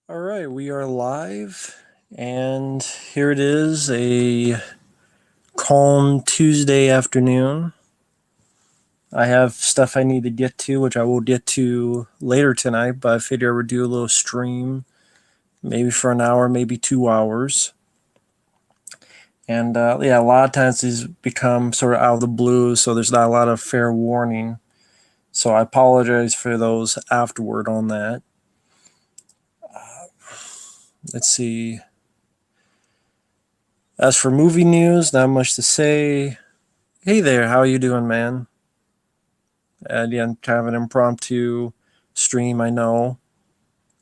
All right, we are live, and here it is, a calm Tuesday afternoon. I have stuff I need to get to, which I will get to later tonight, but I figure I would do a little stream, maybe for an hour, maybe 2 hours. And yeah, a lot of times these become sort of out of the blue, so there's not a lot of fair warning. So I apologize for those afterward on that. Let's see. As for movie news, not much to say. Hey there, how are you doing, man? Again, kind of an impromptu stream, I know.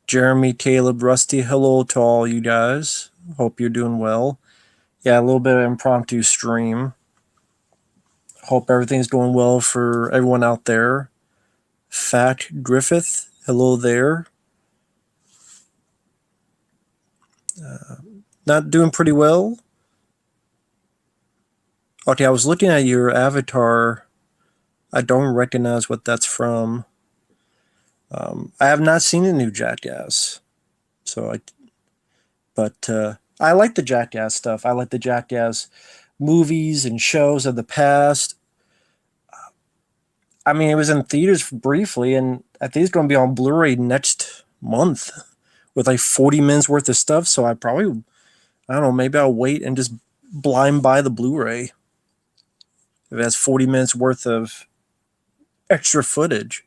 Jeremy, Caleb, Rusty, hello to all you guys. Hope you're doing well. Yeah, a little bit of impromptu stream. Hope everything's going well for everyone out there. Fat Griffith, hello there. Not doing pretty well. Okay, I was looking at your avatar. I don't recognize what that's from. I have not seen the new Jackass, but I like the Jackass stuff. I like the Jackass movies and shows of the past. I mean, it was in theaters briefly, and I think it's going to be on Blu-ray next month with like 40 minutes worth of stuff. So I don't know, maybe I'll wait and just blind buy the Blu-ray if it has 40 minutes worth of extra footage.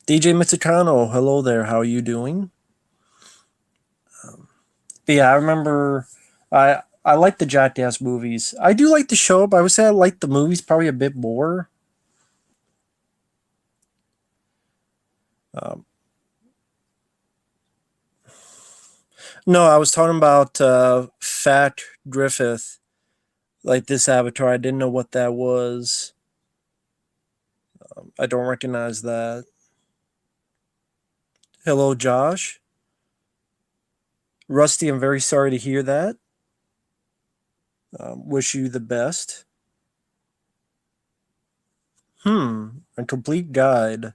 DJ Mitsukano, hello there. How are you doing? But yeah, I remember I like the Jackass movies. I do like the show, but I would say I like the movies probably a bit more. Um, no, I was talking about Fat Griffith, like this avatar. I didn't know what that was. I don't recognize that. Hello, Josh. Rusty, I'm very sorry to hear that. Wish you the best. A complete guide.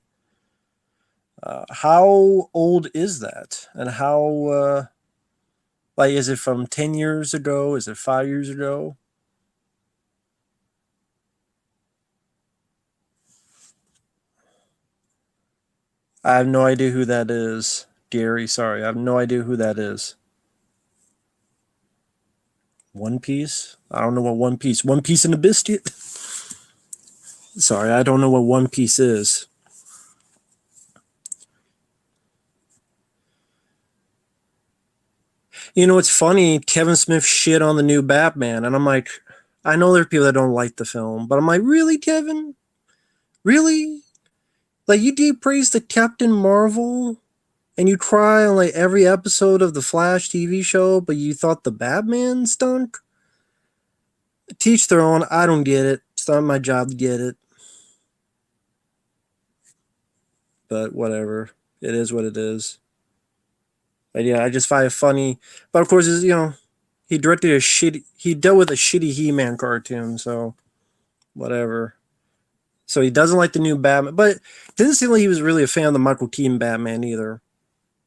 How old is that? And how, like, is it from 10 years ago? Is it 5 years ago? I have no idea who that is. Gary, sorry. I have no idea who that is. One Piece? I don't know what One Piece. One Piece in a biscuit? Sorry, I don't know what One Piece is. You know, it's funny. Kevin Smith shit on the new Batman, and I'm like, I know there are people that don't like the film, but I'm like, really, Kevin? Really? Like, you deep praise the Captain Marvel, and you cry on like every episode of the Flash TV show, but you thought the Batman stunk? Teach their own. I don't get it. It's not my job to get it, but whatever. It is what it is. And yeah, I just find it funny. But of course, he directed a shitty. He dealt with a shitty He-Man cartoon, so whatever. So he doesn't like the new Batman, but it didn't seem like he was really a fan of the Michael Keaton Batman either.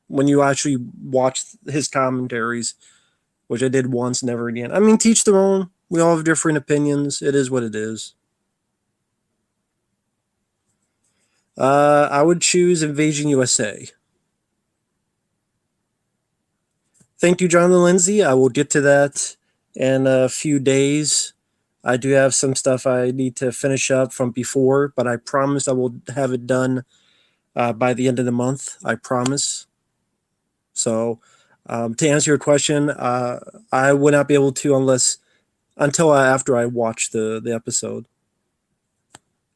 When you actually watch his commentaries, which I did once, never again. I mean, teach their own. We all have different opinions. It is what it is. I would choose Invasion USA. Thank you, Jonathan Lindsay. I will get to that in a few days. I do have some stuff I need to finish up from before, but I promise I will have it done by the end of the month. I promise. So, to answer your question, I would not be able to until after I watch the episode.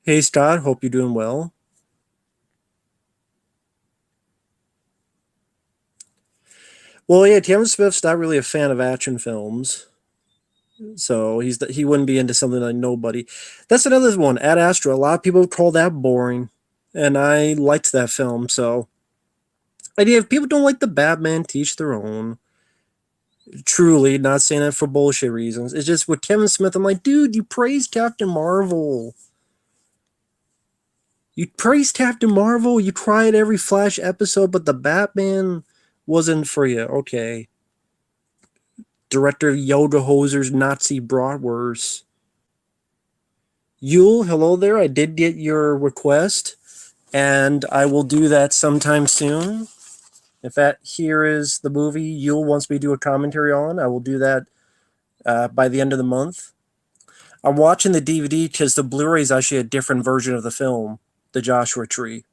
Hey Scott, hope you're doing well. Well, yeah, Kevin Smith's not really a fan of action films, so he wouldn't be into something like Nobody. That's another one. Ad Astra. A lot of people call that boring, and I liked that film. So, idea if people don't like the Batman, teach their own. Truly, not saying that for bullshit reasons. It's just with Kevin Smith, I'm like, dude, you praised Captain Marvel. You praised Captain Marvel. You cried every Flash episode, but the Batman wasn't for you. Okay. Director Yoda Hoser's Nazi bratwurst. Yule, hello there. I did get your request, and I will do that sometime soon. If that here is the movie Yule wants me to do a commentary on, I will do that by the end of the month. I'm watching the DVD because the Blu-ray is actually a different version of the film, The Joshua Tree.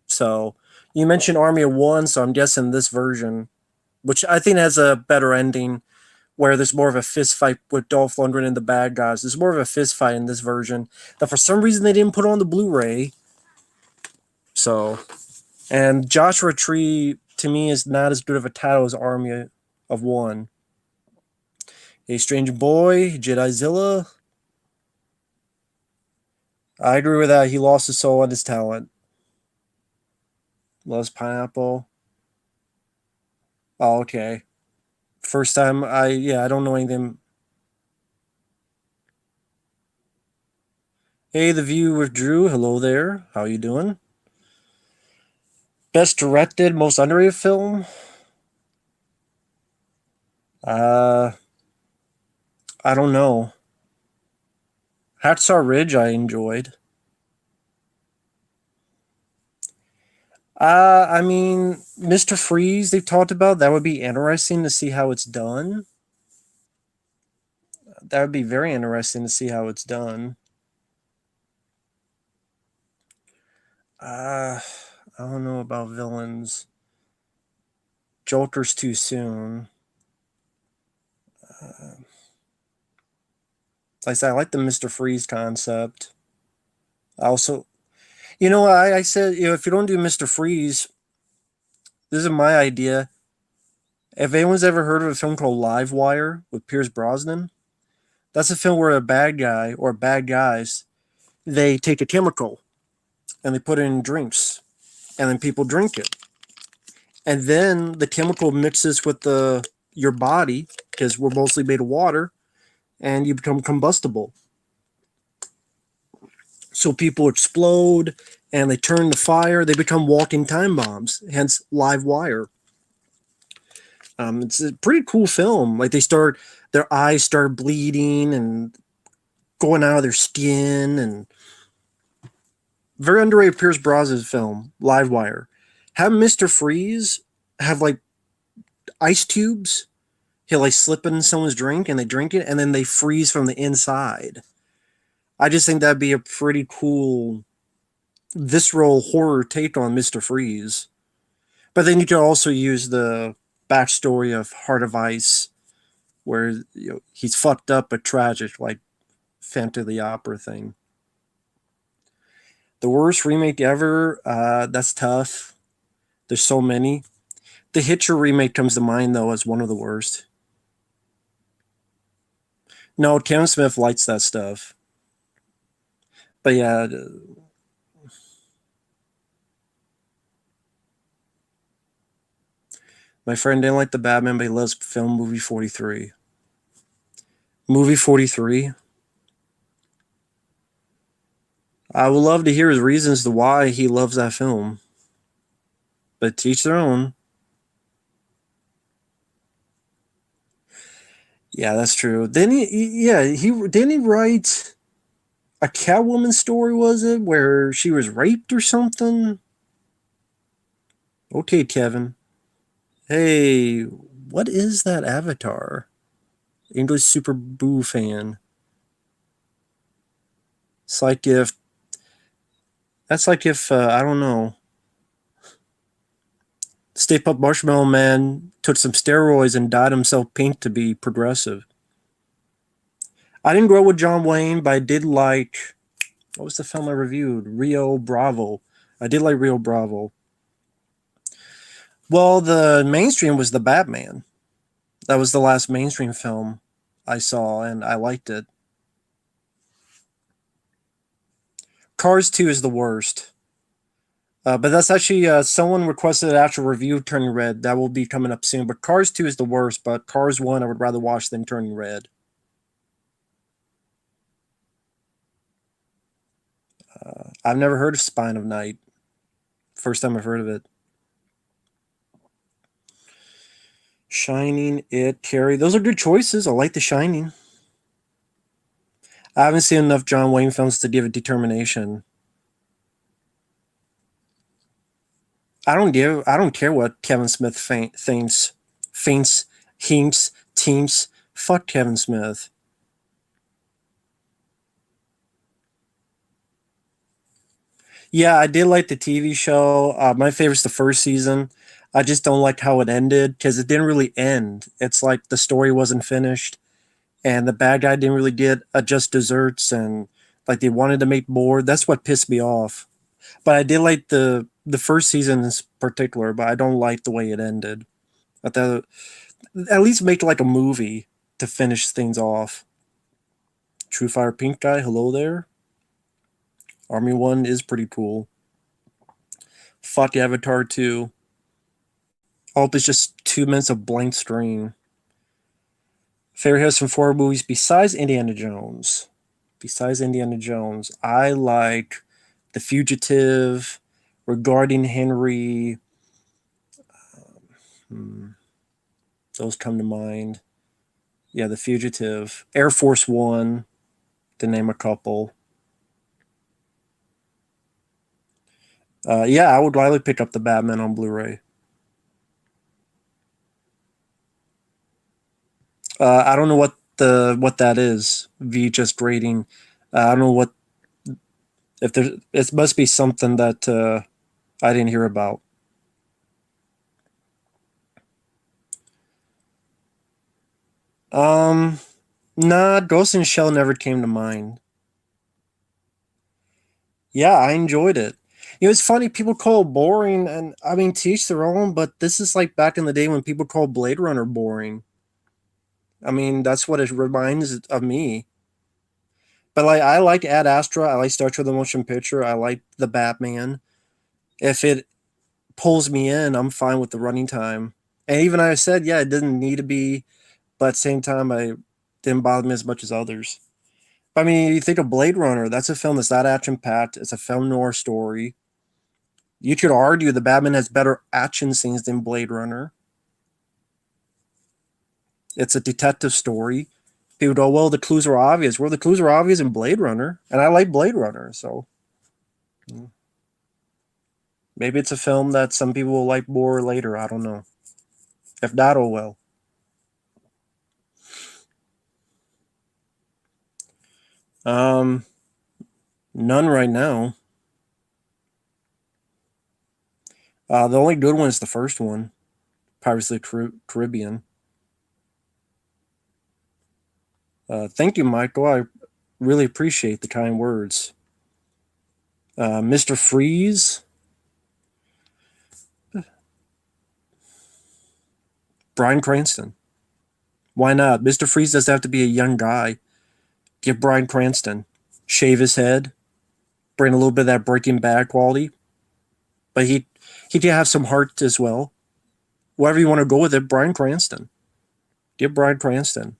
So you mentioned Army of One, so I'm guessing this version, which I think has a better ending, where there's more of a fist fight with Dolph Lundgren and the bad guys. There's more of a fist fight in this version that for some reason they didn't put on the Blu-ray. So, and Joshua Tree to me is not as good of a title as Army of One. A Strange Boy, Jedizilla. I agree with that. He lost his soul and his talent. Loves pineapple. Oh, okay. First time I don't know anything. Hey, The View with Drew. Hello there. How you doing? Best directed, most underrated film? Uh, I don't know. Hacksaw Ridge I enjoyed. I mean, Mr. Freeze they've talked about. That would be interesting to see how it's done. That would be very interesting to see how it's done. I don't know about villains. Joker's too soon. Like I said, I like the Mr. Freeze concept. I also, I said, if you don't do Mr. Freeze, this is my idea. If anyone's ever heard of a film called Live Wire with Pierce Brosnan, that's a film where a bad guy or bad guys, they take a chemical and they put it in drinks and then people drink it. And then the chemical mixes with your body because we're mostly made of water and you become combustible. So people explode and they turn to fire. They become walking time bombs, hence Live Wire. It's a pretty cool film. Like their eyes start bleeding and going out of their skin, and very underrated Pierce Brosnan film, Live Wire. Have Mr. Freeze have like ice cubes. He'll like slip it in someone's drink and they drink it and then they freeze from the inside. I just think that'd be a pretty cool visceral horror take on Mr. Freeze. But then you could also use the backstory of Heart of Ice, where he's fucked up but tragic, like Phantom of the Opera thing. The worst remake ever, that's tough. There's so many. The Hitcher remake comes to mind, though, as one of the worst. No, Kevin Smith likes that stuff. But yeah, my friend didn't like the Batman, but he loves film movie 43. Movie 43? I would love to hear his reasons to why he loves that film. But to each their own. Yeah, that's true. Then he didn't he write a Catwoman story, was it, where she was raped or something? Okay, Kevin. Hey, what is that avatar? English Super Boo fan. It's like if that's like if I don't know. Stay Puft Marshmallow Man took some steroids and dyed himself pink to be progressive. I didn't grow up with John Wayne, but I did like, what was the film I reviewed? Rio Bravo. I did like Rio Bravo. Well, the mainstream was the Batman. That was the last mainstream film I saw, and I liked it. Cars 2 is the worst. But that's actually, someone requested an actual review of Turning Red. That will be coming up soon. But Cars 2 is the worst, but Cars 1 I would rather watch than Turning Red. I've never heard of Spine of Night. First time I've heard of it. Shining, It, Carrie. Those are good choices. I like The Shining. I haven't seen enough John Wayne films to give a determination. I don't care what Kevin Smith faints, hints, teams. Fuck Kevin Smith. Yeah, I did like the TV show. My favorite's the first season. I just don't like how it ended because it didn't really end. It's like the story wasn't finished, and the bad guy didn't really get just desserts, and like they wanted to make more. That's what pissed me off. But I did like the first season in particular, but I don't like the way it ended. I thought at least make like a movie to finish things off. True Fire Pink guy, hello there. Army One is pretty cool. Fuck Avatar 2. Oh, it's just 2 minutes of blank screen. Favorite Harrison Ford movies besides Indiana Jones. Besides Indiana Jones, I like The Fugitive, Regarding Henry. Hmm, those come to mind. Yeah, The Fugitive, Air Force One, to name a couple. Yeah, I would gladly pick up the Batman on Blu-ray. I don't know what that is. VHS rating. I don't know what if there. It must be something that I didn't hear about. Um, nah, Ghost in the Shell never came to mind. Yeah, I enjoyed it. It's funny people call it boring, and I mean, teach their own. But this is like back in the day when people called Blade Runner boring. I mean, that's what it reminds of me. But like, I like Ad Astra. I like Star Trek: The Motion Picture. I like the Batman. If it pulls me in, I'm fine with the running time. And even I said, yeah, it didn't need to be, but at the same time, I didn't bother me as much as others. I mean, you think of Blade Runner, that's a film that's not action packed. It's a film noir story. You could argue the Batman has better action scenes than Blade Runner. It's a detective story. People go, well, the clues are obvious. Well, the clues are obvious in Blade Runner, and I like Blade Runner, so maybe it's a film that some people will like more later. I don't know. If not, oh well. Um, none right now. The only good one is the first one, Pirates of the Caribbean. Thank you, Michael. I really appreciate the kind words. Mr. Freeze, Bryan Cranston. Why not? Mr. Freeze doesn't have to be a young guy. Give Bryan Cranston. Shave his head, bring a little bit of that Breaking Bad quality, but he can have some heart as well. Whatever you want to go with it, Bryan Cranston. Give Bryan Cranston.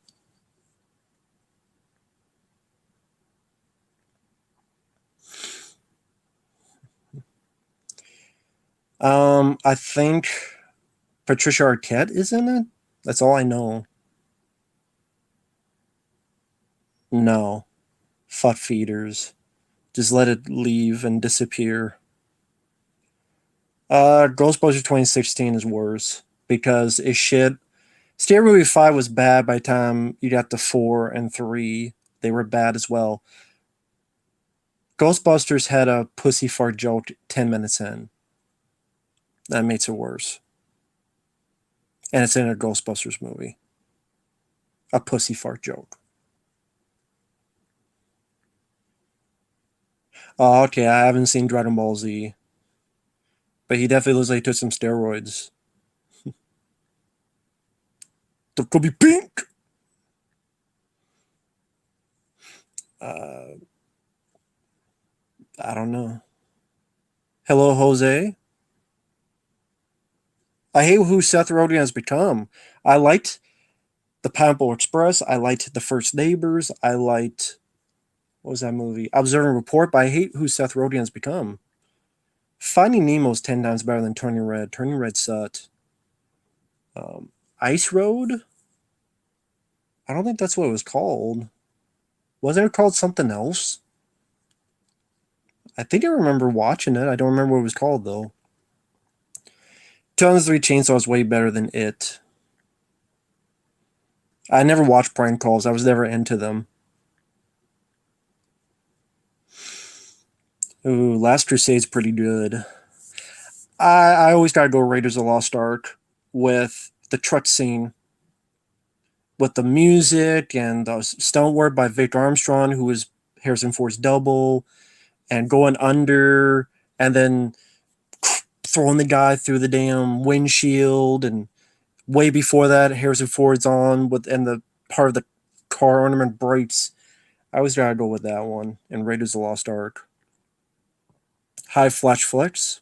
I think Patricia Arquette is in it. That's all I know. No, fuck feeders. Just let it leave and disappear. Ghostbusters 2016 is worse because it shit. Scary Movie 5 was bad by the time you got to 4 and 3. They were bad as well. Ghostbusters had a pussy fart joke 10 minutes in. That makes it worse. And it's in a Ghostbusters movie. A pussy fart joke. Oh, okay, I haven't seen Dragon Ball Z. But he definitely looks like he took some steroids. The could be pink! Uh, I don't know. Hello, Jose. I hate who Seth Rogen has become. I liked the Pineapple Express. I liked the First Neighbors. I liked What was that movie? Observe and Report, but I hate who Seth Rogen has become. Finding Nemo's 10 times better than Turning Red. Turning Red sucked. Um, Ice Road? I don't think that's what it was called. Wasn't it called something else? I think I remember watching it. I don't remember what it was called, though. 2003 Chainsaw is way better than it. I never watched prank calls. I was never into them. Ooh, Last Crusade's pretty good. I always gotta go Raiders of the Lost Ark with the truck scene, with the music and the stunt work by Victor Armstrong, who was Harrison Ford's double, and going under and then throwing the guy through the damn windshield. And way before that, Harrison Ford's on with and the part of the car ornament breaks. I always gotta go with that one and Raiders of the Lost Ark. High Flash Flicks.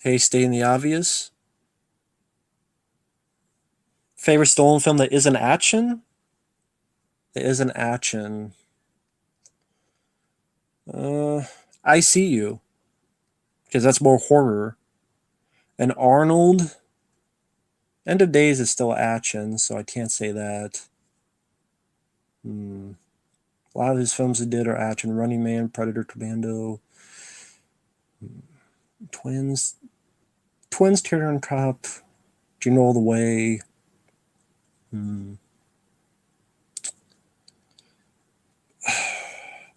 Hey, stating the obvious. Favorite stolen film that isn't action? That isn't action. Uh, I See You, because that's more horror. And Arnold. End of Days is still action, so I can't say that. A lot of his films he did are action. Running Man, Predator, Commando, Twins, Teardrop Cop, Do You Know All the Way.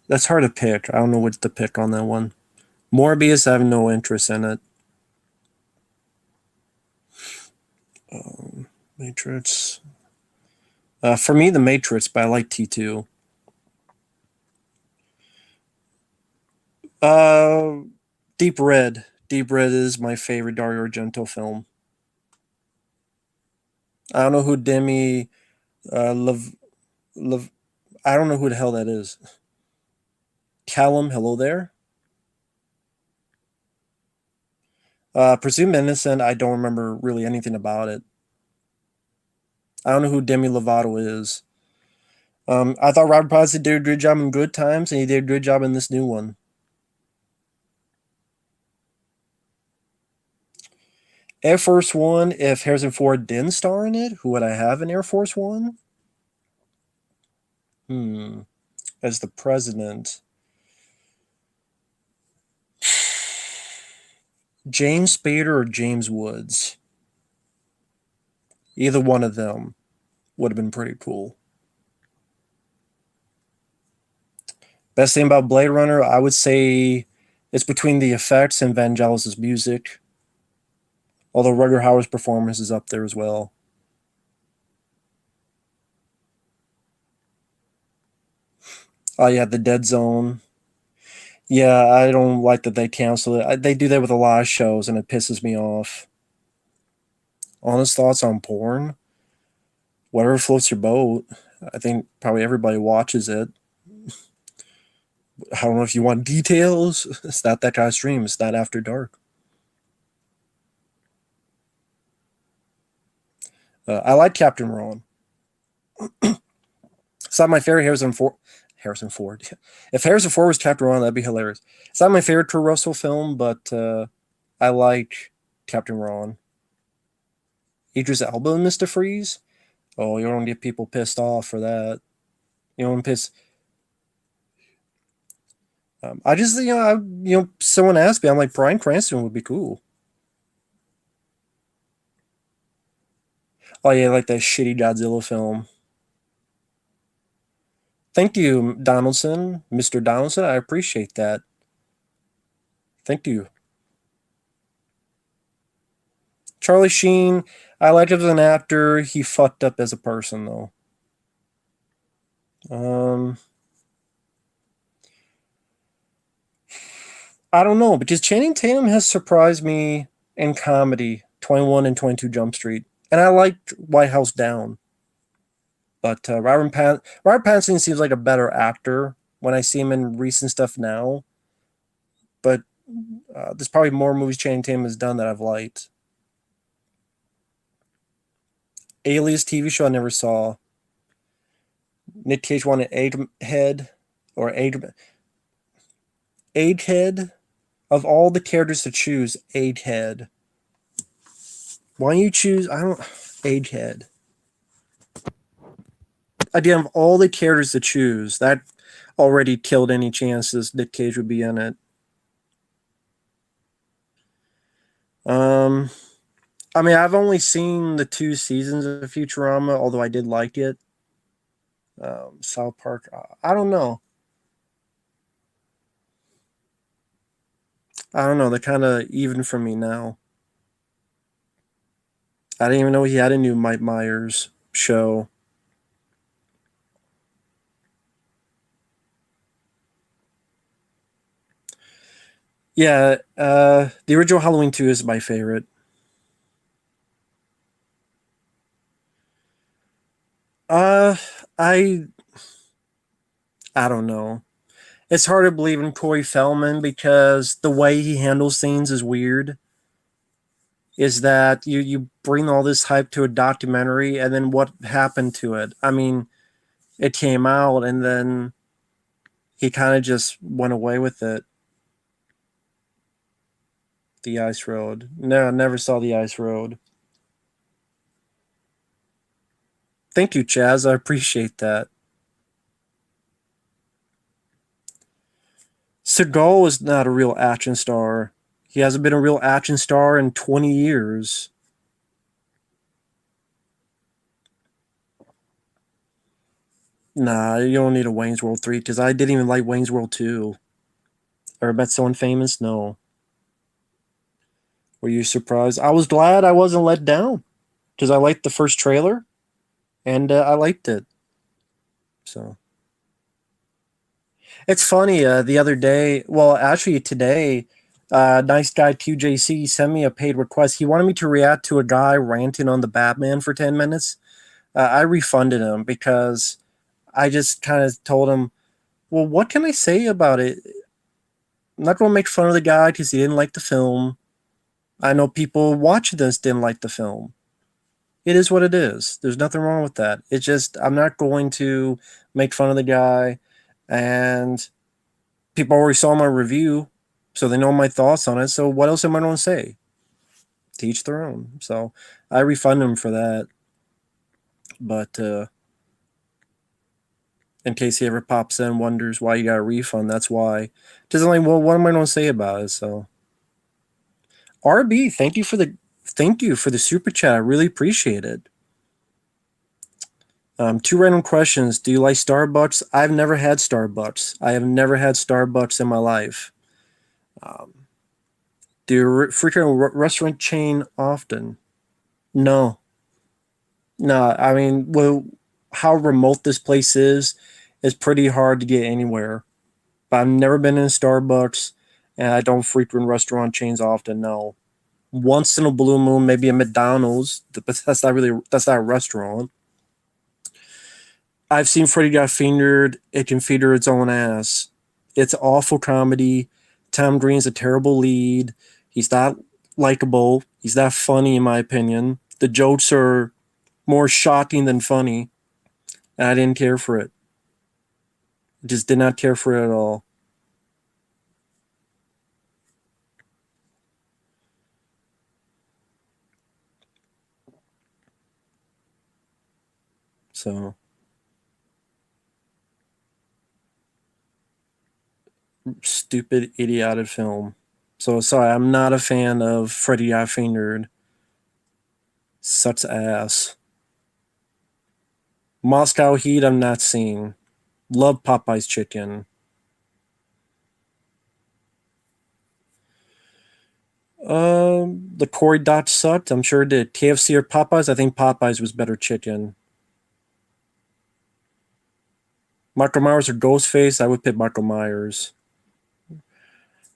That's hard to pick. I don't know what to pick on that one. Morbius, I have no interest in it. Matrix. For me, The Matrix, but I like T2. Uh, Deep Red. Deep Red is my favorite Dario Argento film. I don't know who Demi Love. I don't know who the hell that is. Callum, hello there. Presumed Innocent, I don't remember really anything about it. I don't know who Demi Lovato is. I thought Robert Pattinson did a good job in Good Times, and he did a good job in this new one. Air Force One, if Harrison Ford didn't star in it, who would I have in Air Force One? As the president. James Spader or James Woods? Either one of them would have been pretty cool. Best thing about Blade Runner, I would say it's between the effects and Vangelis' music. Although Rutger Hauer's performance is up there as well. Oh yeah, The Dead Zone. Yeah, I don't like that they cancel it. They do that with a lot of shows, and it pisses me off. Honest thoughts on porn. Whatever floats your boat. I think probably everybody watches it. I don't know if you want details. It's not that kind of stream. It's not After Dark. I like Captain Ron. It's not my favorite Harrison Ford. Harrison Ford. If Harrison Ford was Captain Ron, that'd be hilarious. It's not my favorite Kurt Russell film, but I like Captain Ron. Idris Elba and Mr. Freeze. Oh, you don't get people pissed off for that. You don't piss. I just someone asked me. I'm like Bryan Cranston would be cool. Oh yeah, like that shitty Godzilla film. Thank you, Donaldson, Mr. Donaldson. I appreciate that. Thank you. Charlie Sheen, I like him as an actor. He fucked up as a person though. Um, I don't know because Channing Tatum has surprised me in comedy. 21 and 22 Jump Street, and I liked White House Down. But Robert Pattinson seems like a better actor when I see him in recent stuff now. But there's probably more movies Channing Tatum has done that I've liked. Alias TV show I never saw. Nick Cage wanted Egghead or Egghead. Of all the characters to choose, Egghead. Why don't you choose? I don't. Egghead. Again, of all the characters to choose, that already killed any chances Nick Cage would be in it. Um, I mean, I've only seen the 2 seasons of Futurama, although I did like it. South Park, I don't know. I don't know. They're kind of even for me now. I didn't even know he had a new Mike Myers show. Yeah, the original Halloween 2 is my favorite. Uh, I I don't know. It's hard to believe in Corey Feldman because the way he handles things is weird. Is that you bring all this hype to a documentary and then what happened to it? I mean, it came out and then he kind of just went away with it. The Ice Road. No, I never saw the Ice Road. Thank you, Chaz. I appreciate that. Seagal is not a real action star. He hasn't been a real action star in 20 years. Nah, you don't need a Wayne's World 3 because I didn't even like Wayne's World 2. Ever met someone famous? No. Were you surprised? I was glad I wasn't let down because I liked the first trailer and I liked it. So it's funny. The other day, well, actually today, nice guy QJC sent me a paid request. He wanted me to react to a guy ranting on the Batman for 10 minutes. I refunded him because I just kind of told him, well, what can I say about it? I'm not going to make fun of the guy because he didn't like the film. I know people watching this didn't like the film. It is what it is. There's nothing wrong with that. It's just I'm not going to make fun of the guy, and people already saw my review, so they know my thoughts on it. So what else am I going to say? Teach their own. So I refund him for that. But in case he ever pops in, wonders why you got a refund, that's why. Just like, well, what am I going to say about it? So RB, thank you for the super chat. I really appreciate it. Two random questions. Do you like Starbucks? I've never had Starbucks. I have never had Starbucks in my life. Um, do you frequent restaurant chain often? No, no. I mean, well, how remote this place is pretty hard to get anywhere. But I've never been in a Starbucks, and I don't frequent restaurant chains often. No, once in a blue moon, maybe a McDonald's, but that's not a restaurant. I've seen Freddy Got Fingered. It can feeder its own ass. It's awful comedy. Tom Green's a terrible lead. He's not likable. He's not funny, in my opinion. The jokes are more shocking than funny. And I didn't care for it. Just did not care for it at all. So stupid, idiotic film. So sorry, I'm not a fan of Freddy Got Fingered. Sucks ass. Moscow Heat, I'm not seeing. Love Popeye's chicken. The Corey Dot sucked. I'm sure it did. KFC or Popeyes? I think Popeyes was better chicken. Michael Myers or Ghostface? I would pick Michael Myers.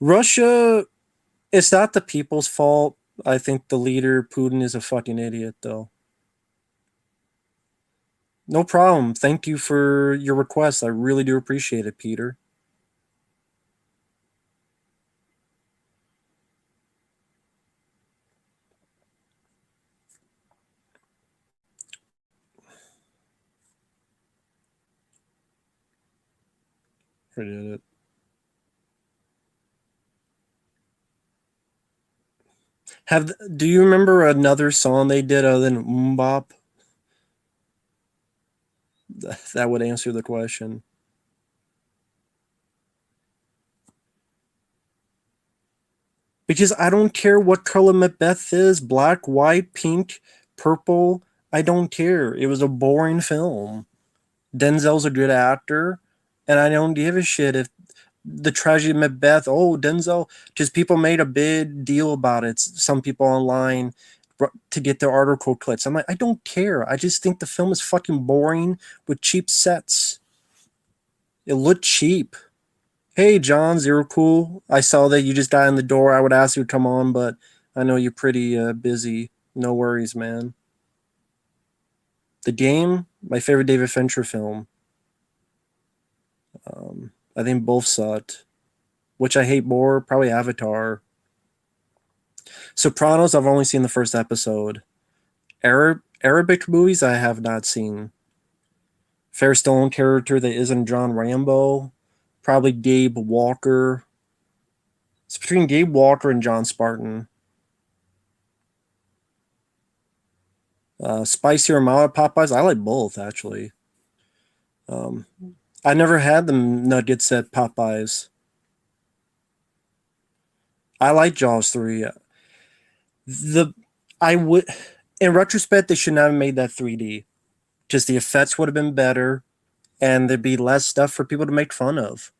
Russia, it's not the people's fault. I think the leader, Putin, is a fucking idiot, though. No problem. Thank you for your request. I really do appreciate it, Peter. Forget it. Do you remember another song they did other than Mbop? That would answer the question. Because I don't care what color Macbeth is, black, white, pink, purple. I don't care. It was a boring film. Denzel's a good actor, and I don't give a shit if the tragedy of Macbeth. Oh, Denzel. Just people made a big deal about it. Some people online to get their article clicks. I'm like, I don't care. I just think the film is fucking boring with cheap sets. It looked cheap. Hey, John, Zero Cool. I saw that you just died in the door. I would ask you to come on, but I know you're pretty busy. No worries, man. The Game, my favorite David Fincher film. I think both sucked. Which I hate more, probably Avatar. Sopranos, I've only seen the first episode. Arabic movies, I have not seen. Fair Stone character that isn't John Rambo. Probably Gabe Walker. It's between Gabe Walker and John Spartan. Spicy or mild Popeyes, I like both actually. Um, I never had the nuggets at Popeyes. I like Jaws 3. The I would in retrospect they should not have made that 3D. Just the effects would have been better and there'd be less stuff for people to make fun of.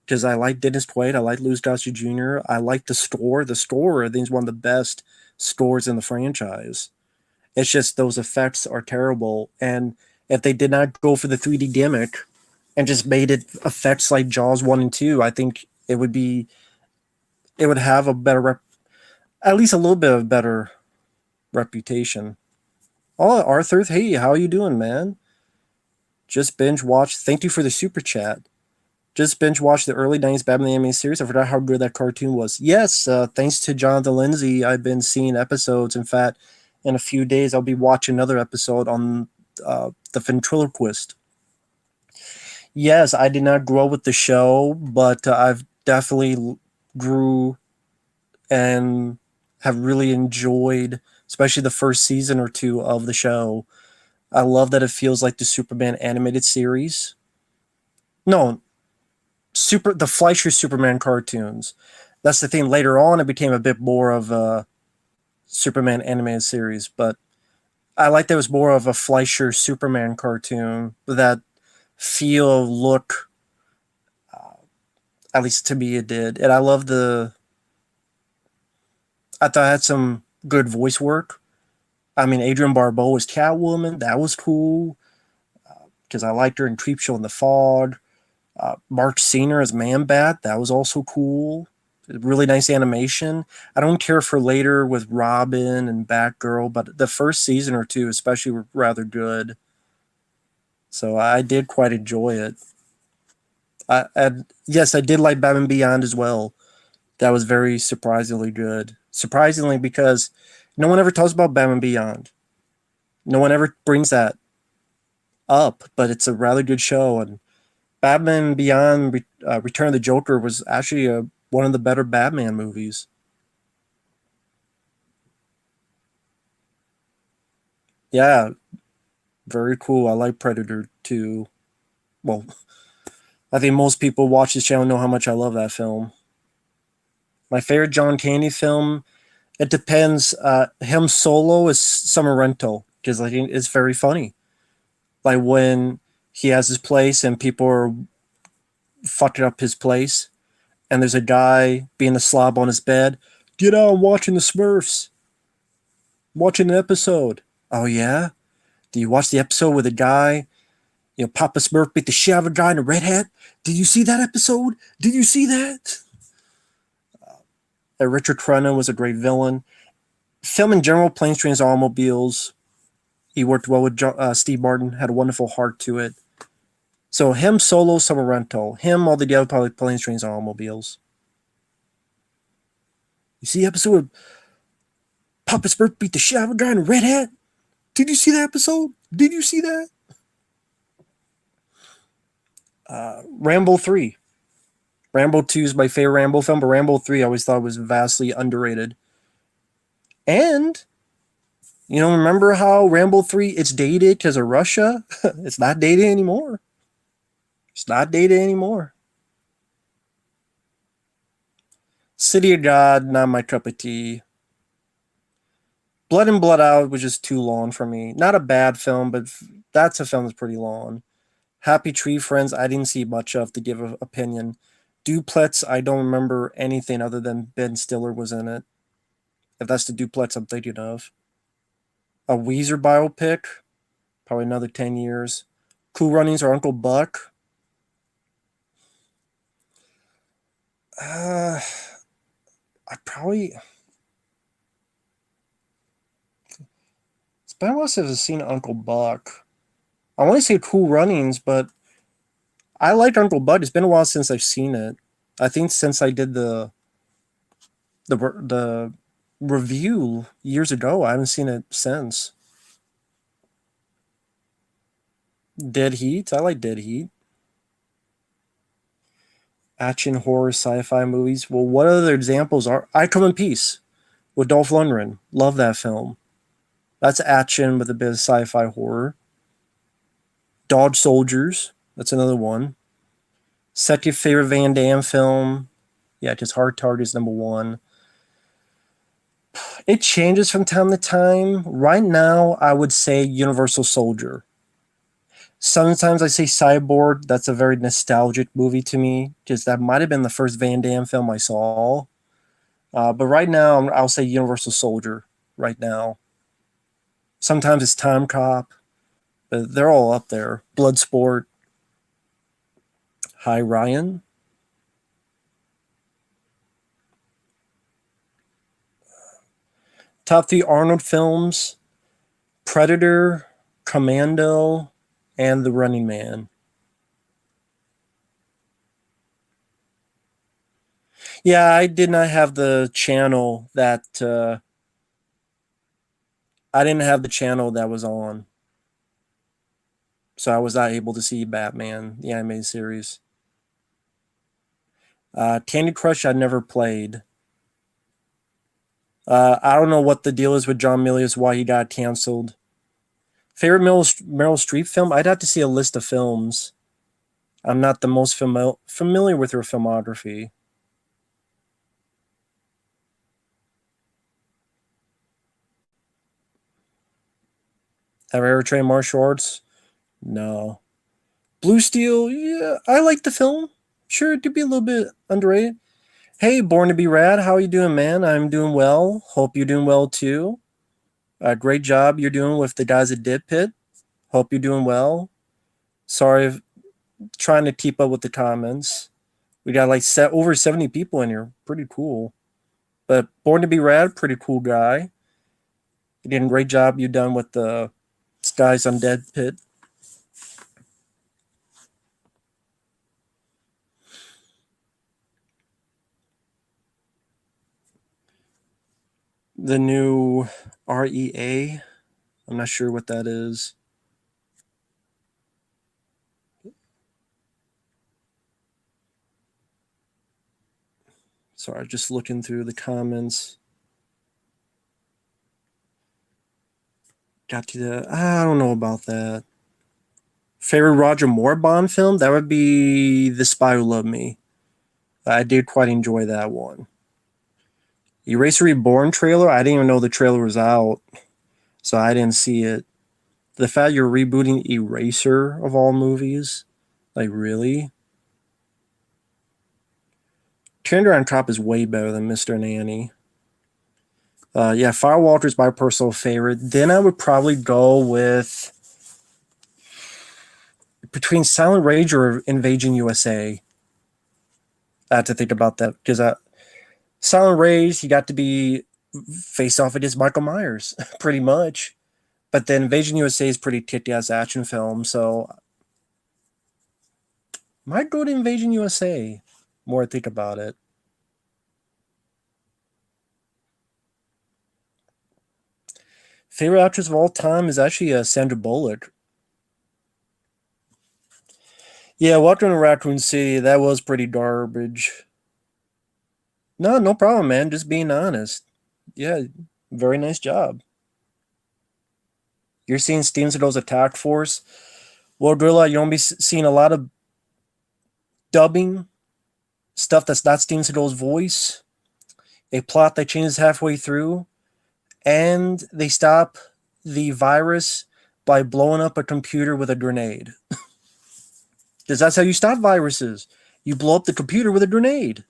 Because I like Dennis Quaid, I like Louis Gossett Jr., I like the store. The store I think is one of the best stores in the franchise. It's just those effects are terrible. And if they did not go for the 3D gimmick and just made it effects like Jaws 1 and 2, I think it would have a better at least a little bit of better reputation. Oh, Arthur, hey, how you doing, man? Just binge watched. Thank you for the super chat. Just binge watched the early 90s Batman the Animated Series. I forgot how good that cartoon was. Yes, thanks to Jonathan Lindsay, I've been seeing episodes. In fact, in a few days, I'll be watching another episode on the ventriloquist. Yes, I did not grow up with the show, but I've definitely grew and have really enjoyed, especially the first season or two of the show. I love that it feels like the Superman animated series. No, the Fleischer Superman cartoons. That's the thing. Later on, it became a bit more of a Superman animated series, but I like that it was more of a Fleischer Superman cartoon. That feel, look, at least to me, it did. And I love I thought it had some good voice work. I mean, Adrienne Barbeau was Catwoman. That was cool because I liked her in Creepshow in the Fog. Mark Senior as Man-Bat. That was also cool. Really nice animation. I don't care for later with Robin and Batgirl, but the first season or two especially were rather good. So I did quite enjoy it. Yes, I did like Batman Beyond as well. That was very surprisingly good. Surprisingly, because no one ever talks about Batman Beyond. No one ever brings that up, but it's a rather good show. And Batman Beyond Return of the Joker was actually one of the better Batman movies. Yeah, very cool. I like Predator too. Well, I think most people watch this channel know how much I love that film. My favorite John Candy film, it depends. Him solo is Summer Rental because like it's very funny. Like when he has his place and people are fucking up his place, and there's a guy being a slob on his bed. Get out, I'm watching the Smurfs. Watching an episode. Oh yeah? Do you watch the episode with a guy, Papa Smurf beat the shit out of a guy in a red hat? Did you see that episode? Did you see that? Richard Crenna was a great villain. Film in general, Planes, Trains, Automobiles. He worked well with Steve Martin, had a wonderful heart to it. So him solo, Summer Rental. Him all together, probably Planes, Trains, Automobiles. You see the episode of Papa Smurf beat the shit out of a guy in a red hat? Did you see that episode? Did you see that? Rambo 3. Rambo 2 is my favorite Rambo film, but Rambo 3 I always thought was vastly underrated. And remember how Rambo 3 it's dated because of Russia? It's not dated anymore. It's not dated anymore. City of God, not my cup of tea. Blood and Blood Out was just too long for me. Not a bad film, but that's a film that's pretty long. Happy Tree Friends, I didn't see much of to give an opinion. Duplex, I don't remember anything other than Ben Stiller was in it. If that's the Duplex I'm thinking of. A Weezer biopic, probably another 10 years. Cool Runnings or Uncle Buck. I probably. It's been a while since I've seen Uncle Buck. I want to say Cool Runnings, but I like Uncle Buck. It's been a while since I've seen it. I think since I did the review years ago, I haven't seen it since. Dead Heat, I like Dead Heat. Action, horror, sci-fi movies. Well, what other examples are I Come in Peace with Dolph Lundgren? Love that film. That's action with a bit of sci-fi horror. Dog Soldiers, that's another one. Second favorite Van Damme film. Yeah, just Hard Target is number one. It changes from time to time. Right now, I would say Universal Soldier. Sometimes I say Cyborg. That's a very nostalgic movie to me, because that might have been the first Van Damme film I saw. But right now, I'll say Universal Soldier. Right now, sometimes it's Time Cop, but they're all up there. Bloodsport. Hi Ryan. Top three Arnold films: Predator, Commando, and The Running Man. Yeah, I did not have the channel that I didn't have the channel that was on, so I was not able to see Batman the animated series. Candy Crush I never played. I don't know what the deal is with John Milius, why he got canceled. Favorite Meryl Streep film? I'd have to see a list of films. I'm not the most familiar with her filmography. Have I ever trained martial arts? No. Blue Steel, yeah, I like the film. Sure, it could be a little bit underrated. Hey, Born to Be Rad, how you doing, man? I'm doing well. Hope you're doing well too. Great job you're doing with the guys at Dip Pit. Hope you're doing well. Sorry, trying to keep up with the comments. We got like over 70 people in here. Pretty cool. But Born to Be Rad, pretty cool guy. You did a great job you done with the guys on Dead Pit. The new REA. I'm not sure what that is. Sorry, just looking through the comments. Got to the. I don't know about that. Favorite Roger Moore Bond film? That would be The Spy Who Loved Me. I did quite enjoy that one. Eraser Reborn trailer? I didn't even know the trailer was out, so I didn't see it. The fact you're rebooting Eraser of all movies? Like, really? Tender on Top is way better than Mr. Nanny. Yeah, Firewalker is my personal favorite. Then I would probably go with between Silent Rage or Invasion USA. I have to think about that because Silent Rage, he got to be face off against Michael Myers, pretty much. But then Invasion USA is pretty kick-ass action film, so might go to Invasion USA. More I think about it. Favorite actress of all time is actually Sandra Bullock. Yeah, Welcome to Raccoon City, that was pretty garbage. No, no problem, man. Just being honest. Yeah, very nice job. You're seeing Steven Seagal's attack force. Well, Gorilla, you're gonna be seeing a lot of dubbing stuff that's not Steven Seagal's voice. A plot that changes halfway through, and they stop the virus by blowing up a computer with a grenade. Because that's how you stop viruses. You blow up the computer with a grenade.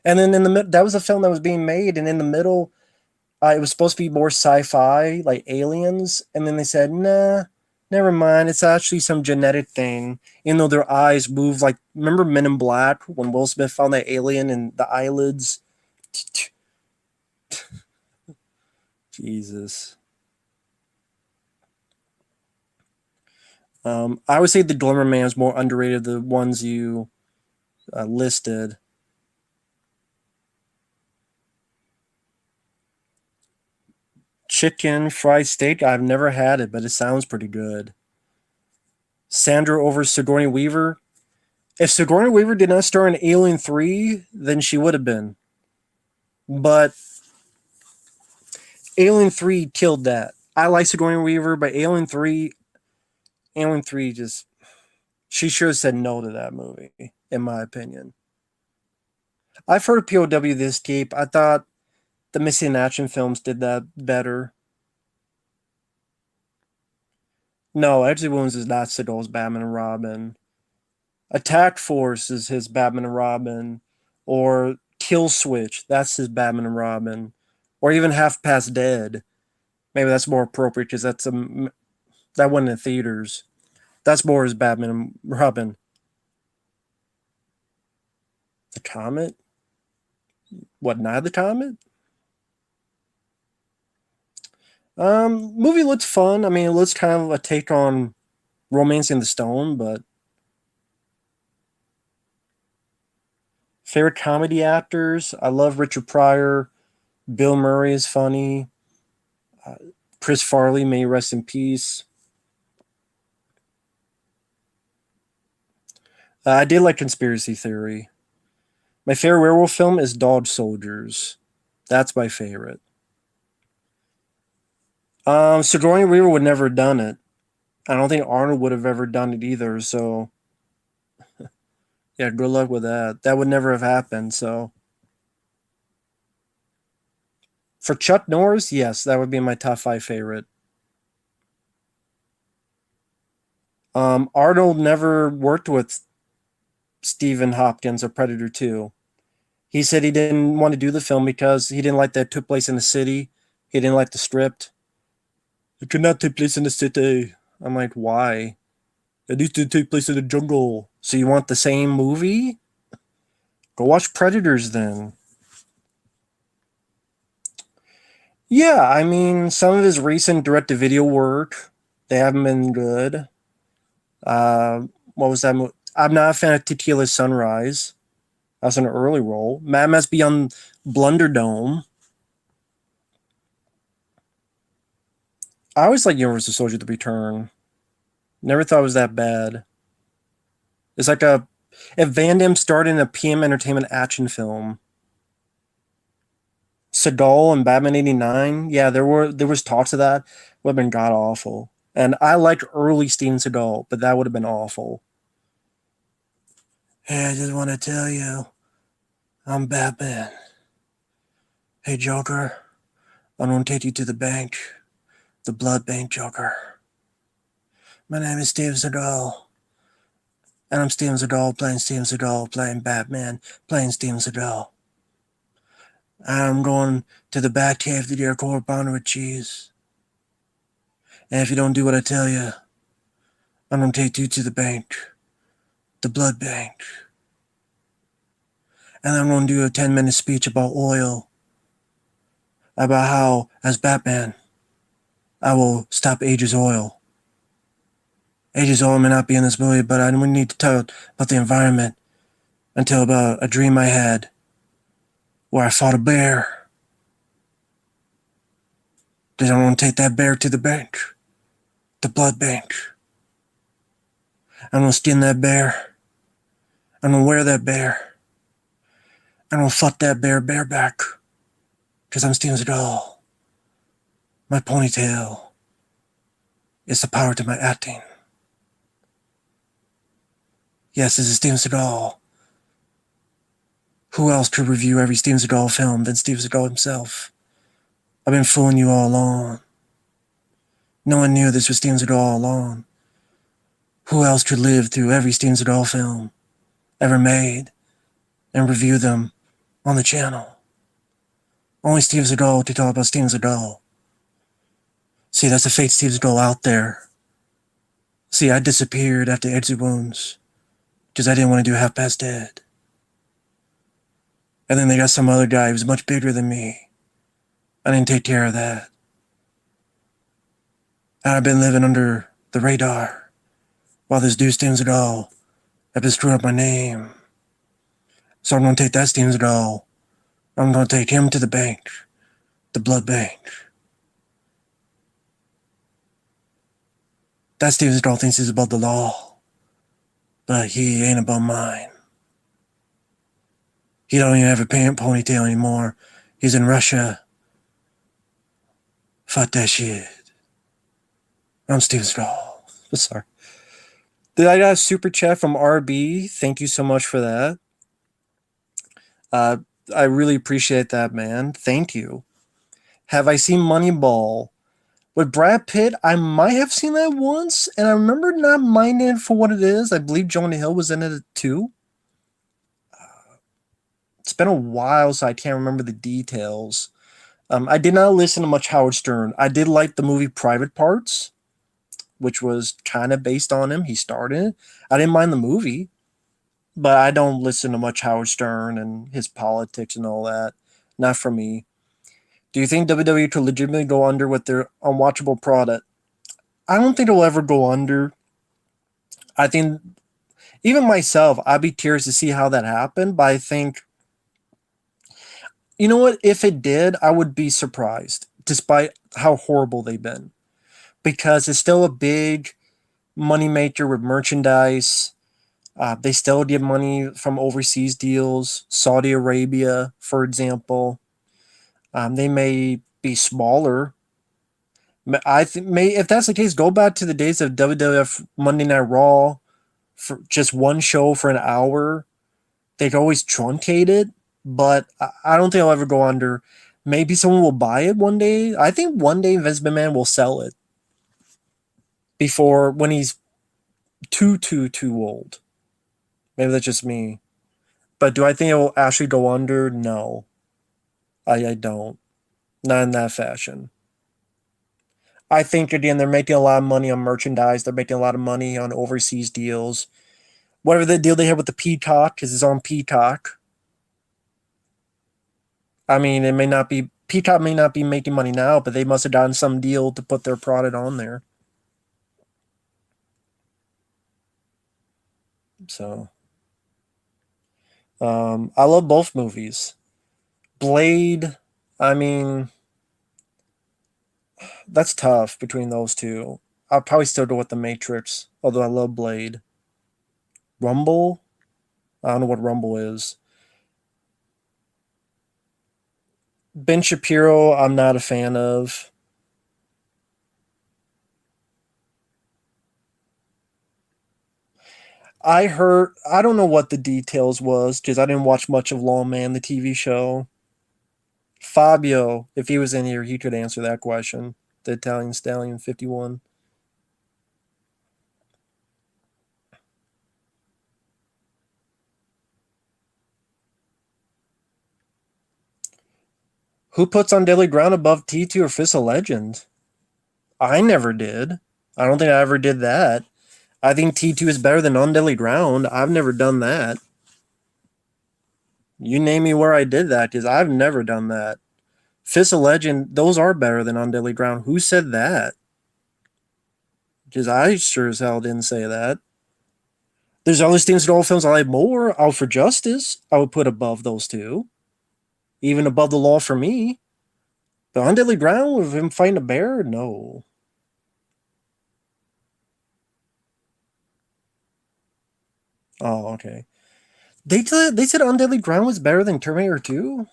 And then that was a film that was being made, and in the middle, it was supposed to be more sci-fi, like aliens, and then they said, "Nah, never mind. It's actually some genetic thing." Even though their eyes move like, remember Men in Black when Will Smith found that alien and the eyelids? Jesus. I would say the Glimmer Man is more underrated. The ones you listed. Chicken fried steak. I've never had it, but it sounds pretty good. Sandra over Sigourney Weaver. If Sigourney Weaver did not star in Alien 3, then she would have been. But Alien 3 killed that. I like Sigourney Weaver, but Alien 3 just, she should have said no to that movie, in my opinion. I've heard of POW The Escape. I thought the Missing Action films did that better. No, Edgy Wounds is not Seagal's Batman and Robin. Attack Force is his Batman and Robin, or Kill Switch, that's his Batman and Robin, or even Half Past Dead. Maybe that's more appropriate because that went in theaters. That's more his Batman and Robin. The Comet? What? Not the Comet? Movie looks fun. I mean, it looks kind of a take on Romancing the Stone, but favorite comedy actors? I love Richard Pryor. Bill Murray is funny. Uh, Chris Farley, may he rest in peace. I did like Conspiracy Theory. My favorite werewolf film is Dog Soldiers. That's my favorite. Sigourney Weaver would never have done it. I don't think Arnold would have ever done it either. So yeah, good luck with that. That would never have happened. So for Chuck Norris, yes, that would be my top five favorite. Arnold never worked with Stephen Hopkins or Predator 2. He said he didn't want to do the film because he didn't like that it took place in the city. He didn't like the script. It could not take place in the city. I'm like, why? It needs to take place in the jungle. So you want the same movie? Go watch Predators then. Yeah, I mean, some of his recent direct-to-video work, they haven't been good. What was that movie? I'm not a fan of Tequila Sunrise. That's an early role. Mad Max Beyond Blunderdome. I always like Universal Soldier: The Return. Never thought it was that bad. It's like a if Van Damme starred in a PM Entertainment action film. Seagal and Batman '89. Yeah, there was talks of that. Would have been god awful. And I liked early Steven Seagal, but that would have been awful. Hey, I just want to tell you, I'm Batman. Hey, Joker, I'm gonna take you to the bank, the blood bank, Joker. My name is Steven Seagal, and I'm Steven Seagal, playing Batman, playing Steven Seagal. I'm going to the Batcave to get a quarter pounder with cheese. And if you don't do what I tell you, I'm gonna take you to the bank, the blood bank. And I'm gonna do a 10-minute speech about oil, about how, as Batman, I will stop Aegis Oil. Aegis Oil may not be in this movie, but I wouldn't need to talk about the environment until about a dream I had where I fought a bear. Then I want to take that bear to the bank, the blood bank. I'm gonna skin that bear. I'm gonna wear that bear. I'm gonna fuck that bear bareback. Because I'm Steven Seagal. My ponytail is the power to my acting. Yes, this is Steven Seagal. Who else could review every Steven Seagal film than Steven Seagal himself? I've been fooling you all along. No one knew this was Steven Seagal all along. Who else could live through every Steven Seagal film ever made and review them on the channel? Only Steven Seagal to talk about Steven Seagal. See, that's a fake Steven Seagal out there. See, I disappeared after exit wounds because I didn't want to do Half Past Dead. And then they got some other guy who was much bigger than me. I didn't take care of that. And I've been living under the radar while this dude Steven Seagal have been screwing up my name. So I'm going to take that Steven Seagal. I'm going to take him to the bank, the blood bank. That Steven Seagal thinks he's above the law, but he ain't above mine. He don't even have a ponytail anymore. He's in Russia. Fuck that shit. I'm Steven Seagal. Sorry. Did I got a super chat from RB? Thank you so much for that. I really appreciate that, man. Thank you. Have I seen Moneyball? With Brad Pitt, I might have seen that once, and I remember not minding it for what it is. I believe Jonah Hill was in it too. It's been a while, so I can't remember the details. I did not listen to much Howard Stern. I did like the movie Private Parts, which was kind of based on him. He starred in it. I didn't mind the movie, but I don't listen to much Howard Stern and his politics and all that. Not for me. Do you think WWE could legitimately go under with their unwatchable product? I don't think it'll ever go under. I think, even myself, I'd be curious to see how that happened, but I think, you know what? If it did, I would be surprised, despite how horrible they've been. Because it's still a big moneymaker with merchandise. They still get money from overseas deals. Saudi Arabia, for example. They may be smaller. I think if that's the case, go back to the days of WWF Monday Night Raw for just one show for an hour. They'd always truncate it, but I don't think I'll ever go under. Maybe someone will buy it one day. I think one day Vince McMahon will sell it before when he's too old. Maybe that's just me. But do I think it will actually go under? No. I don't. Not in that fashion. I think, again, they're making a lot of money on merchandise. They're making a lot of money on overseas deals. Whatever the deal they have with the Peacock, because it's on Peacock. I mean, it may not be, Peacock may not be making money now, but they must have gotten some deal to put their product on there. So, I love both movies. Blade, I mean, that's tough between those two. I'll probably still go with The Matrix, although I love Blade. Rumble? I don't know what Rumble is. Ben Shapiro, I'm not a fan of. I don't know what the details was because I didn't watch much of Lawman, the TV show. Fabio, if he was in here, he could answer that question. The Italian Stallion 51. Who puts On Deadly Ground above T2 or Fist of Legend? I never did. I don't think I ever did that. I think T2 is better than On Deadly Ground. I've never done that. You name me where I did that because I've never done that. Fist of Legend, those are better than On Deadly Ground. Who said that? Because I sure as hell didn't say that. There's other things in all films I like more. Out for Justice, I would put above those two. Even above The Law for me. But On Deadly Ground with him fighting a bear? No. Oh, okay. They said Undeadly Ground was better than Terminator 2?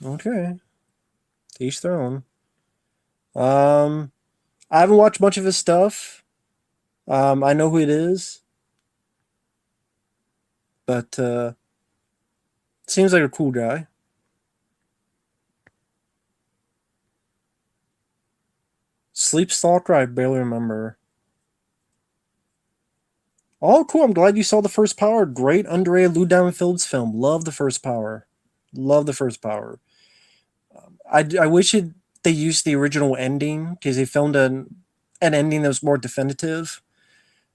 Okay. To each their own. Um, I haven't watched much of his stuff. I know who it is, but seems like a cool guy. Sleep Stalker, I barely remember. Oh, cool. I'm glad you saw the first Power. Great underrated Lou Diamond Phillips film. Love the first Power. Love the first Power. I wish they used the original ending because they filmed an ending that was more definitive.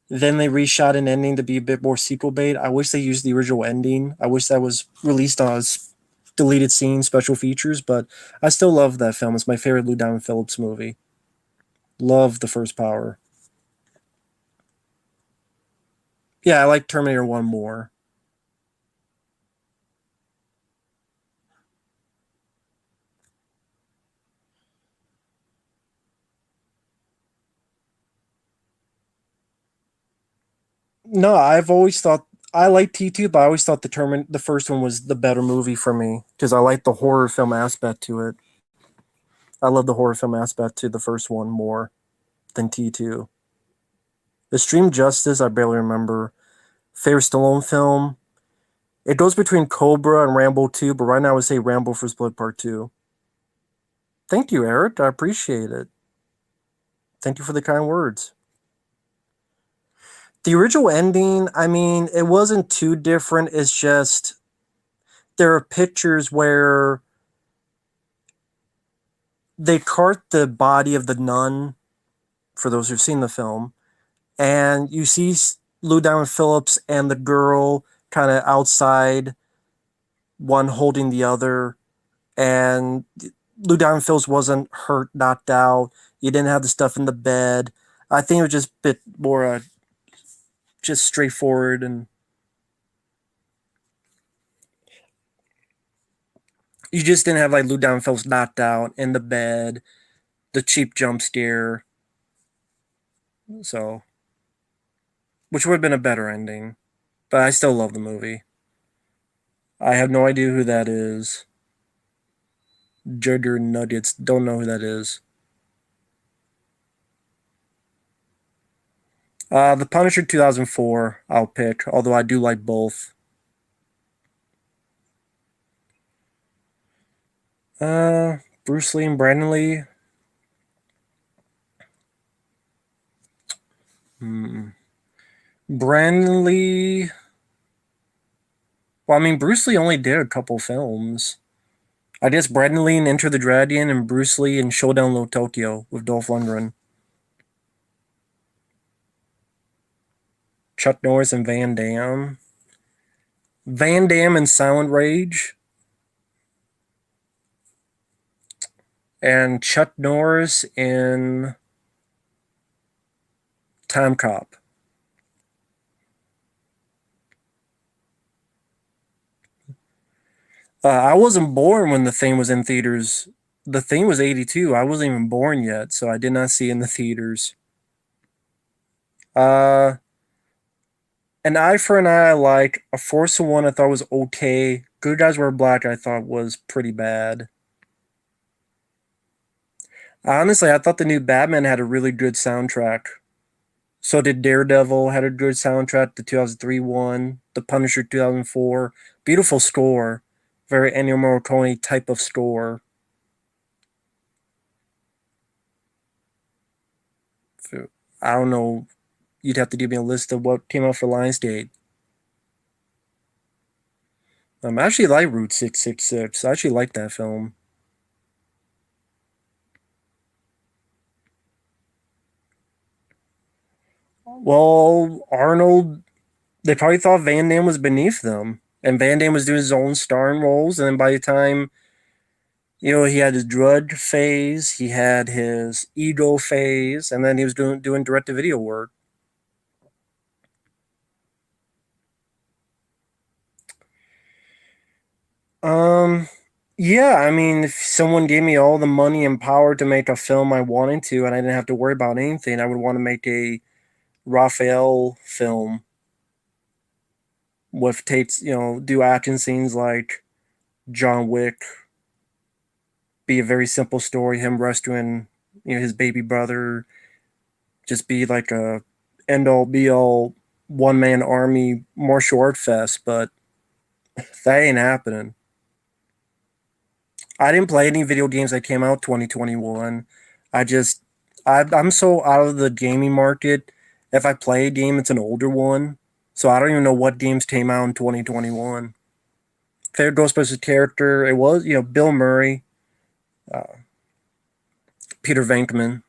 Then they reshot an ending to be a bit more sequel bait. I wish they used the original ending. I wish that was released as deleted scene special features, but I still love that film. It's my favorite Lou Diamond Phillips movie. Love the first Power. Yeah, I like Terminator 1 more. No, I've always thought I like T2, but I always thought the first one was the better movie for me because I like the horror film aspect to it. I love the horror film aspect to the first one more than T2. Extreme Justice, I barely remember. Favorite Stallone film. It goes between Cobra and Rambo 2, but right now I would say Rambo for Split Part 2. Thank you, Eric. I appreciate it. Thank you for the kind words. The original ending, I mean, it wasn't too different. It's just there are pictures where they cart the body of the nun, for those who've seen the film, and you see Lou Diamond Phillips and the girl kind of outside, one holding the other, and Lou Diamond Phillips wasn't hurt, knocked out. You didn't have the stuff in the bed. I think it was just a bit more just straightforward, and you just didn't have like Lou Diamond Phillips knocked out in the bed, the cheap jump scare. So, which would have been a better ending, but I still love the movie. I have no idea who that is. Jugger Nuggets. Don't know who that is. The Punisher 2004, I'll pick, although I do like both. Uh, Bruce Lee and Brandon Lee. Hmm. Brandon Lee. Well, I mean, Bruce Lee only did a couple films. I guess Brandon Lee in Enter the Dragon and Bruce Lee in Showdown Low Tokyo with Dolph Lundgren. Chuck Norris and Van Damme. Van Damme in Silent Rage. And Chuck Norris in Time Cop. I wasn't born when the thing was in theaters. The thing was 82. I wasn't even born yet, so I did not see it in the theaters. Uh, an Eye for an Eye I like. A Force of One I thought was okay. Good Guys Wear Black I thought was pretty bad. Honestly, I thought the new Batman had a really good soundtrack. So did Daredevil, had a good soundtrack, the 2003 one, The Punisher 2004. Beautiful score. Very Ennio Morricone type of score. I don't know. You'd have to give me a list of what came out for Lionsgate. I actually like Route 666. I actually like that film. Well, Arnold, they probably thought Van Damme was beneath them. And Van Damme was doing his own starring roles. And then by the time, he had his drug phase, he had his ego phase, and then he was doing direct to video work. Um, yeah, I mean, if someone gave me all the money and power to make a film I wanted to, and I didn't have to worry about anything, I would want to make a Raphael film with Tate's, do action scenes like John Wick, be a very simple story, him rescuing, his baby brother, just be like a end all be all one man army martial art fest, but that ain't happening. I didn't play any video games that came out 2021. I just I'm so out of the gaming market. If I play a game, it's an older one, so I don't even know what games came out in 2021. Favorite Ghostbusters character, it was Bill Murray, uh, Peter Venkman.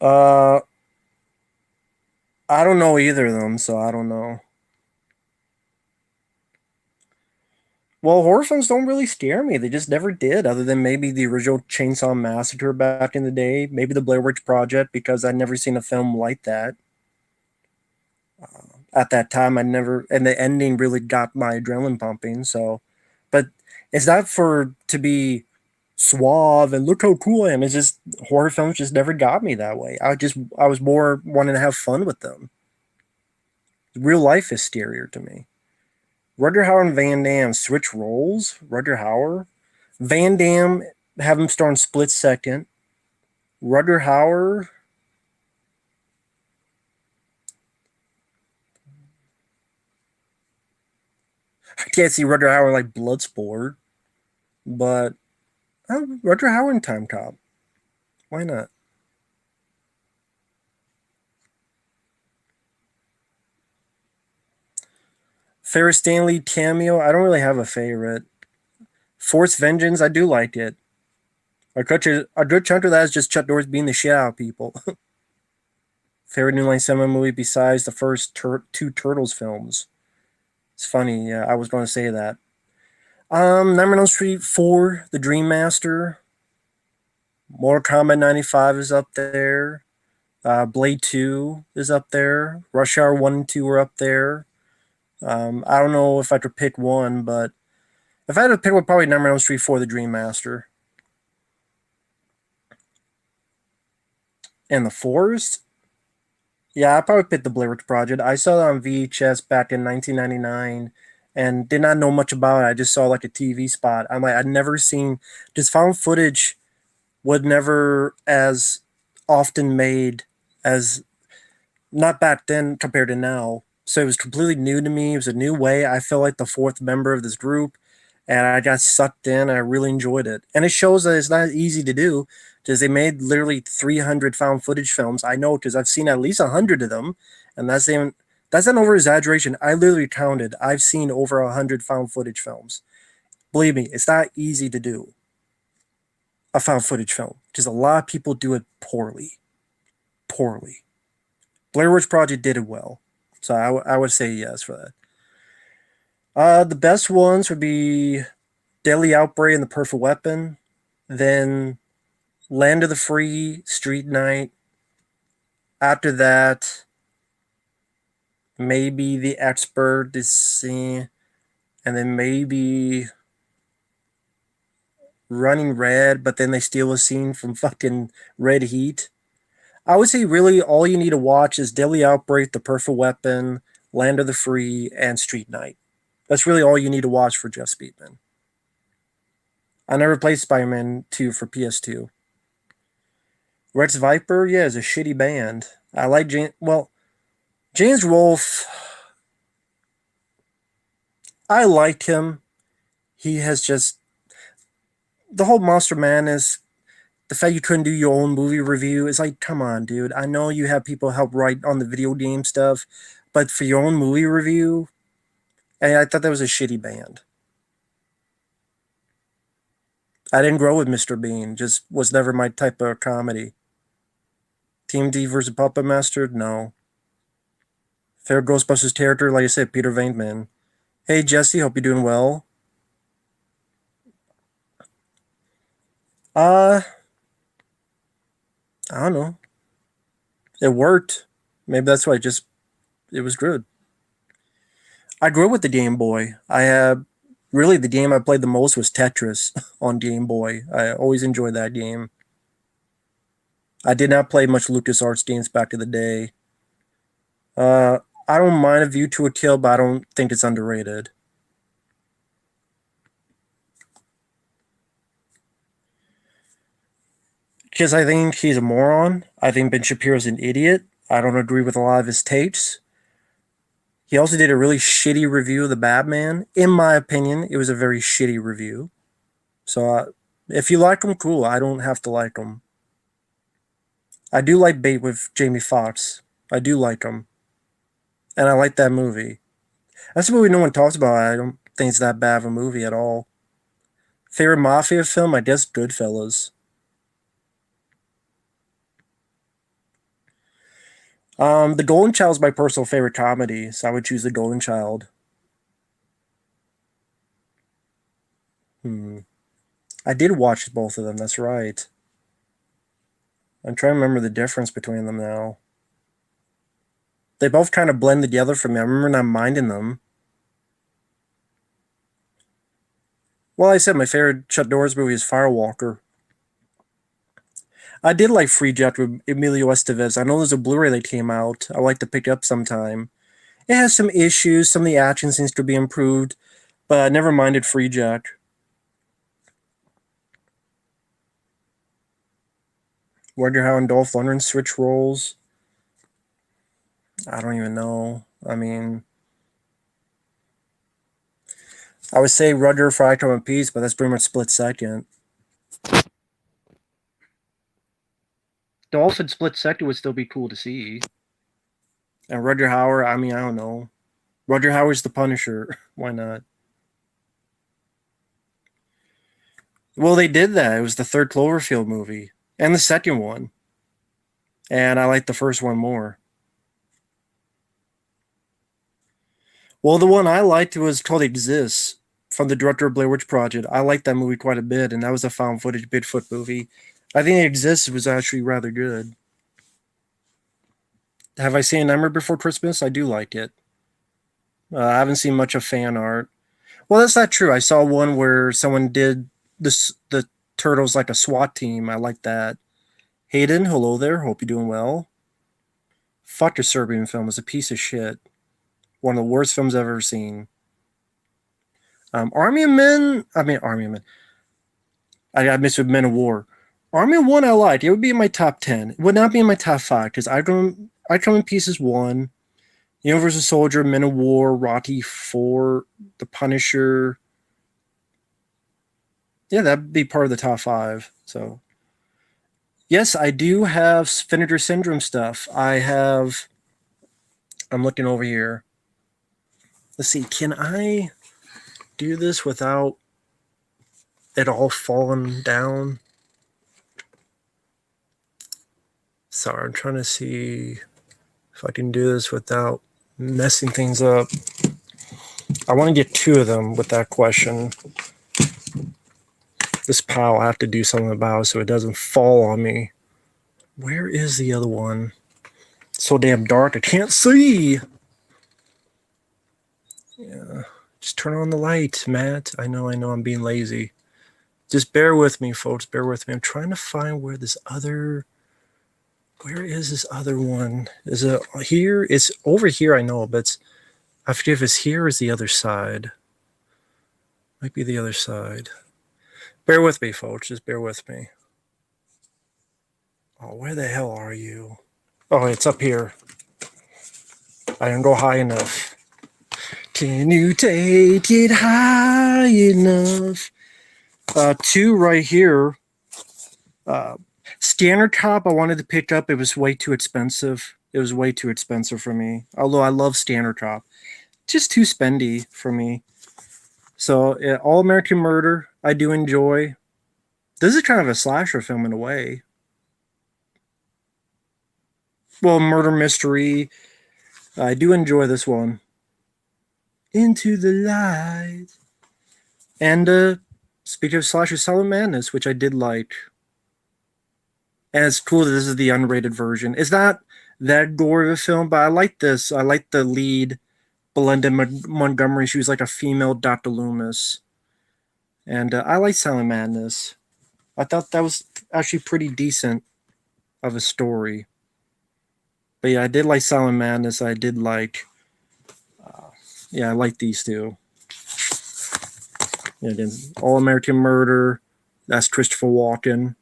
Uh, I don't know either of them, so I don't know. Well, horror films don't really scare me. They just never did, other than maybe the original Chainsaw Massacre back in the day, maybe the Blair Witch Project, because I'd never seen a film like that. At that time, I never, and the ending really got my adrenaline pumping. So, but it's not for to be suave and look how cool I am. It's just horror films just never got me that way. I was more wanting to have fun with them. Real life is scarier to me. Rutger Hauer and Van Damme switch roles. Rutger Hauer, Van Damme, have him star in Split Second. Rutger Hauer, I can't see Rutger Hauer in like Bloodsport, but Rutger Hauer in Time Cop. Why not? Ferris Stanley cameo. I don't really have a favorite. Force Vengeance. I do like it. A good chunk of that is just Chuck Norris being the shit out of people. Favorite New Line Cinema movie besides the first two Turtles films. It's funny. Yeah, I was going to say that. Nightmare on Elm Street 4, The Dream Master. Mortal Kombat 95 is up there. Blade 2 is up there. Rush Hour 1 and 2 are up there. I don't know if I could pick one, but if I had to pick one, probably Nightmare on Elm Street 4, The Dream Master. And The Forest? Yeah, I probably picked The Blair Witch Project. I saw it on VHS back in 1999 and did not know much about it. I just saw like a TV spot. I'm like, I'd never seen, just found footage was never as often made as not back then compared to now. So it was completely new to me. It was a new way. I felt like the fourth member of this group, and I got sucked in. I really enjoyed it, and it shows that it's not easy to do because they made literally 300 found footage films. I know because I've seen at least 100 of them, and that's an over exaggeration. I literally counted. I've seen over 100 found footage films. Believe me, it's not easy to do a found footage film because a lot of people do it poorly. Poorly. Blair Witch Project did it well. So I would say yes for that. The best ones would be Deadly Outbreak and The Perfect Weapon, then Land of the Free, Street Night. After that, maybe The Expert, and then maybe Running Red, but then they steal a scene from fucking Red Heat. I would say really all you need to watch is Deadly Outbreak, The Perfect Weapon, Land of the Free, and Street Night. That's really all you need to watch for Jeff Speedman. I never played Spider Man 2 for PS2. Rex Viper, yeah, is a shitty band. I like James Wolf. I liked him. He has just the whole Monster Man is the fact you couldn't do your own movie review. It's like, come on, dude. I know you have people help write on the video game stuff, but for your own movie review, and I thought that was a shitty band. I didn't grow with Mr. Bean. Just was never my type of comedy. Team D versus Puppet Master? No. Fair Ghostbusters character, like I said, Peter Venkman. Hey Jesse, hope you're doing well. Uh, I don't know. It worked. Maybe that's why it was good. I grew up with the Game Boy. I had really the game I played the most was Tetris on Game Boy. I always enjoyed that game. I did not play much LucasArts games back in the day. I don't mind A View to a Kill, but I don't think it's underrated. Because I think he's a moron. I think Ben Shapiro's an idiot. I don't agree with a lot of his takes. He also did a really shitty review of The Batman. In my opinion, it was a very shitty review. So if you like him, cool. I don't have to like him. I do like Bait with Jamie Foxx. I do like him. And I like that movie. That's a movie no one talks about. I don't think it's that bad of a movie at all. Favorite mafia film? I guess Goodfellas. The Golden Child is my personal favorite comedy, so I would choose The Golden Child. Hmm. I did watch both of them. That's right. I'm trying to remember the difference between them now. They both kind of blend together for me. I remember not minding them. Well, I said my favorite Chuck Norris movie is Firewalker. I did like Free Jack with Emilio Estevez. I know there's a Blu-ray that came out. I like to pick up sometime. It has some issues. Some of the action seems to be improved, but I never minded Free Jack. Wonder how and Dolph Lundgren switch roles. I don't even know. I mean, I would say Rudder for Icon and Peace, but that's pretty much split second. Dolphin split second would still be cool to see. And Rudder Hauer, I mean, I don't know. Rudder Hauer's the Punisher. Why not? Well, they did that. It was the third Cloverfield movie and the second one. And I like the first one more. Well, the one I liked was called Exists from the director of Blair Witch Project. I liked that movie quite a bit, and that was a found footage Bigfoot movie. I think Exists was actually rather good. Have I seen Nightmare Before Christmas? I do like it. I haven't seen much of fan art. Well, that's not true. I saw one where someone did the turtles like a SWAT team. I like that. Hayden, hello there. Hope you're doing well. Fuck your Serbian film. It's a piece of shit. One of the worst films I've ever seen. Army of Men. I mean, Army of Men. I got mixed with Men of War. Army of One I liked. It would be in my top 10. It would not be in my top 5 because I come in Pieces 1, Universal Soldier, Men of War, Rocky 4, The Punisher. Yeah, that'd be part of the top 5. So, yes, I do have Vinegar Syndrome stuff. I'm looking over here. Let's see, can I do this without it all falling down? Sorry, I'm trying to see if I can do this without messing things up. I want to get 2 of them with that question. This pile I have to do something about so it doesn't fall on me. Where is the other one? It's so damn dark I can't see. Yeah, just turn on the light, Matt. I know I'm being lazy. Just bear with me, folks. Bear with me. I'm trying to find where is this other one? Is it here? It's over here, I know, but I forget if it's here or is the other side. Might be the other side. Bear with me, folks. Just bear with me. Oh, where the hell are you? Oh, it's up here. I didn't go high enough. Can you take it high enough? 2 right here. Standard Cop I wanted to pick up. It was way too expensive. It was way too expensive for me. Although I love Standard Cop. Just too spendy for me. So, All American Murder, I do enjoy. This is kind of a slasher film in a way. Well, murder mystery. I do enjoy this one. Into the Light. And speaking of slasher, Silent Madness, which I did like. And it's cool that this is the unrated version. It's not that gory of a film, but I like this. I like the lead, Belinda Montgomery. She was like a female Dr. Loomis. And I like Silent Madness. I thought that was actually pretty decent. of a story. But yeah, I did like Silent Madness. I did like, yeah, I like these two. Yeah, again, All American Murder. That's Christopher Walken.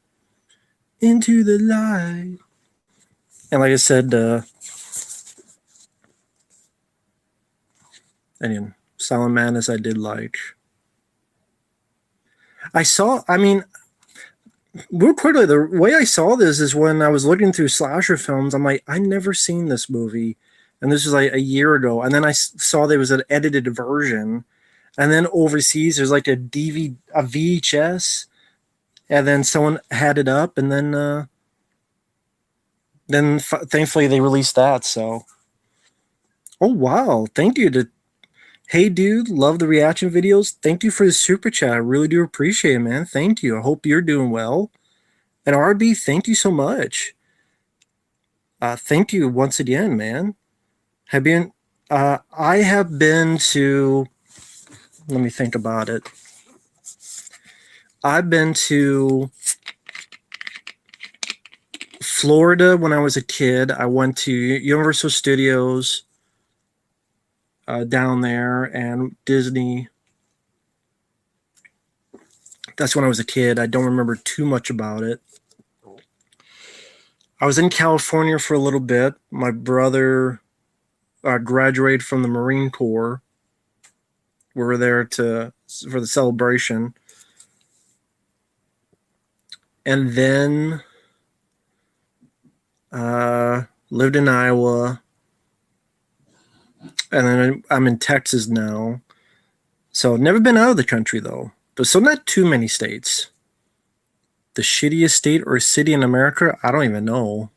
Into the Light. And like I said, again, Silent Madness I did like. I mean, real quickly, the way I saw this is when I was looking through slasher films. I'm like, I never seen this movie, and this was like a year ago. And then I saw there was an edited version, and then overseas there's like a DVD, a VHS, and then someone had it up, and then thankfully they released that. So, oh wow, thank you to Hey dude, love the reaction videos. Thank you for the super chat. I really do appreciate it, man. Thank you. I hope you're doing well. And RB, thank you so much. Thank you once again, man. Have been I have been to, let me think about it. I've been to Florida when I was a kid. I went to Universal Studios down there and Disney. That's when I was a kid. I don't remember too much about it. I was in California for a little bit. My brother graduated from the Marine Corps. We were there for the celebration. And then lived in Iowa. And then I'm in Texas now. So never been out of the country though. But so not too many states. The shittiest state or city in America? I don't even know.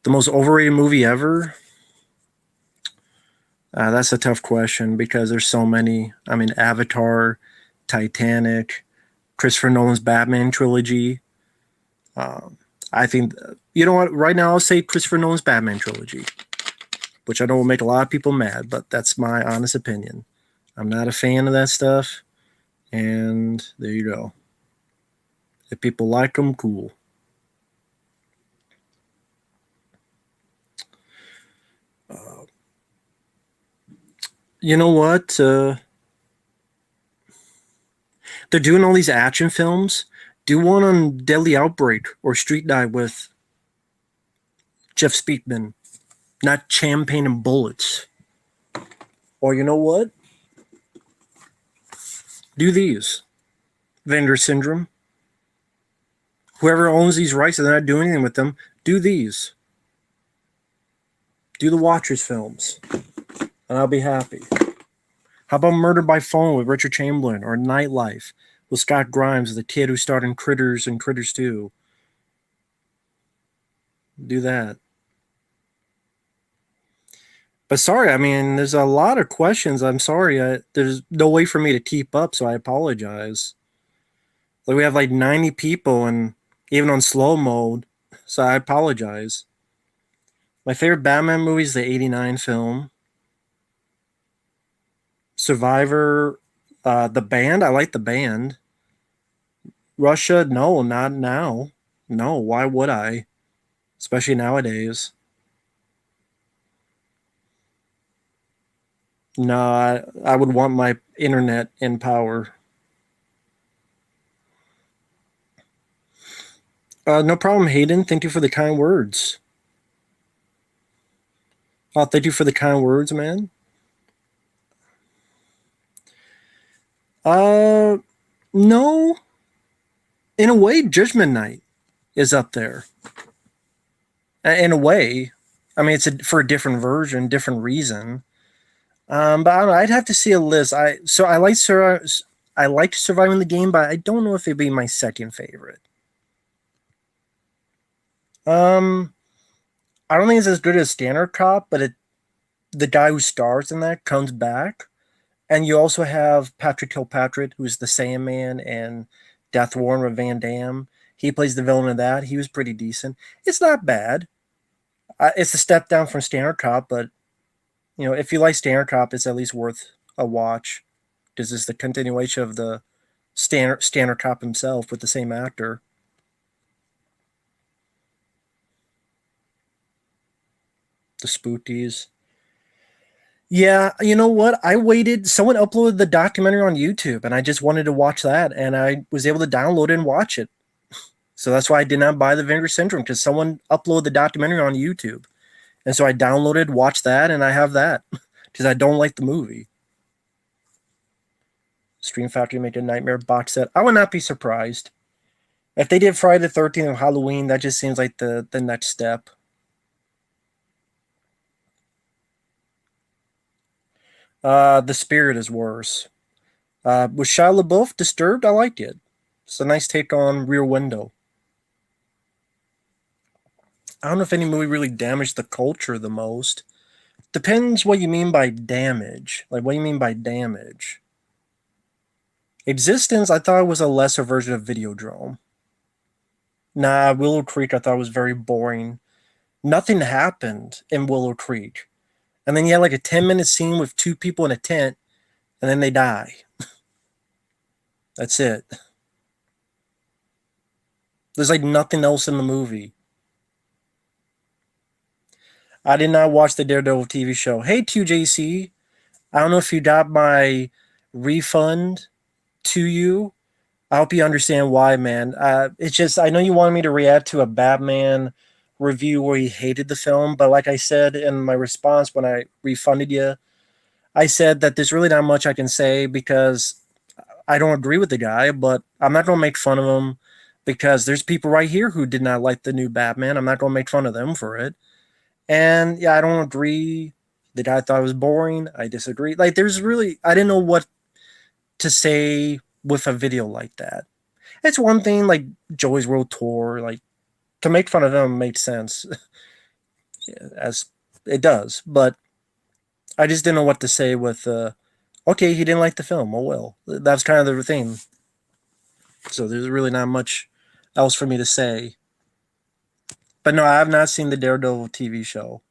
The most overrated movie ever? That's a tough question because there's so many. I mean, Avatar, Titanic, Christopher Nolan's Batman trilogy. I think, you know what? Right now, I'll say Christopher Nolan's Batman trilogy, which I know will make a lot of people mad, but that's my honest opinion. I'm not a fan of that stuff, and there you go. If people like them, cool. You know what? They're doing all these action films. Do one on Deadly Outbreak or Street Dive with Jeff Speakman, not champagne and bullets. Or you know what? Do these. Vendor Syndrome. Whoever owns these rights and they're not doing anything with them, do these. Do the Watchers films. And I'll be happy. How about Murder by Phone with Richard Chamberlain or Nightlife with Scott Grimes, the kid who starred in Critters and Critters 2? Do that. But sorry, I mean, there's a lot of questions. I'm sorry. There's no way for me to keep up, so I apologize. Like, we have like 90 people and even on slow mode, so I apologize. My favorite Batman movie is the 89 film. Survivor, the band, I like the band. Russia, no, not now. No, why would I? Especially nowadays. No, I would want my internet in power. No problem, Hayden. Thank you for the kind words. Oh, thank you for the kind words, man. No. In a way, Judgment Night is up there. In a way, I mean, for a different version, different reason. But I don't know, I'd have to see a list. I liked Surviving the Game, but I don't know if it'd be my second favorite. I don't think it's as good as Standard Cop, but the guy who stars in that comes back, and you also have Patrick Kilpatrick, who's the Sandman and Death Warrant with Van Damme. He plays the villain of that. He was pretty decent. It's not bad. It's a step down from Standard Cop, but you know, if you like Standard Cop, it's at least worth a watch because it's the continuation of the Standard Cop himself with the same actor. the Spookies. Yeah, you know what? I waited. Someone uploaded the documentary on YouTube, and I just wanted to watch that, and I was able to download it and watch it. So that's why I did not buy the Vinegar Syndrome because someone uploaded the documentary on YouTube, and so I downloaded, watched that, and I have that because I don't like the movie. Stream Factory make a Nightmare box set. I would not be surprised if they did Friday the 13th or Halloween. That just seems like the next step. The Spirit is worse. Was Shia LaBeouf Disturbed? I liked it. It's a nice take on Rear Window. I don't know if any movie really damaged the culture the most. Depends what you mean by damage. Like, what do you mean by damage? Existence, I thought was a lesser version of Videodrome. Nah, Willow Creek, I thought was very boring. Nothing happened in Willow Creek. And then you had like a 10-minute scene with two people in a tent, and then they die. That's it. There's like nothing else in the movie. I did not watch the Daredevil TV show. Hey, 2JC. I don't know if you got my refund to you. I hope you understand why, man. It's just, I know you wanted me to react to a Batman review where he hated the film, but like I said in my response when I refunded you, I said that there's really not much I can say because I don't agree with the guy, but I'm not going to make fun of him because there's people right here who did not like the new Batman. I'm not going to make fun of them for it. And yeah, I don't agree. The guy thought it was boring. I disagree. Like, there's really, I didn't know what to say with a video like that. It's one thing like Joey's World Tour, like to make fun of them makes sense as it does, but I just didn't know what to say with. Okay, he didn't like the film. Oh well, that's kind of the thing. So there's really not much else for me to say. But no, I have not seen the Daredevil TV show.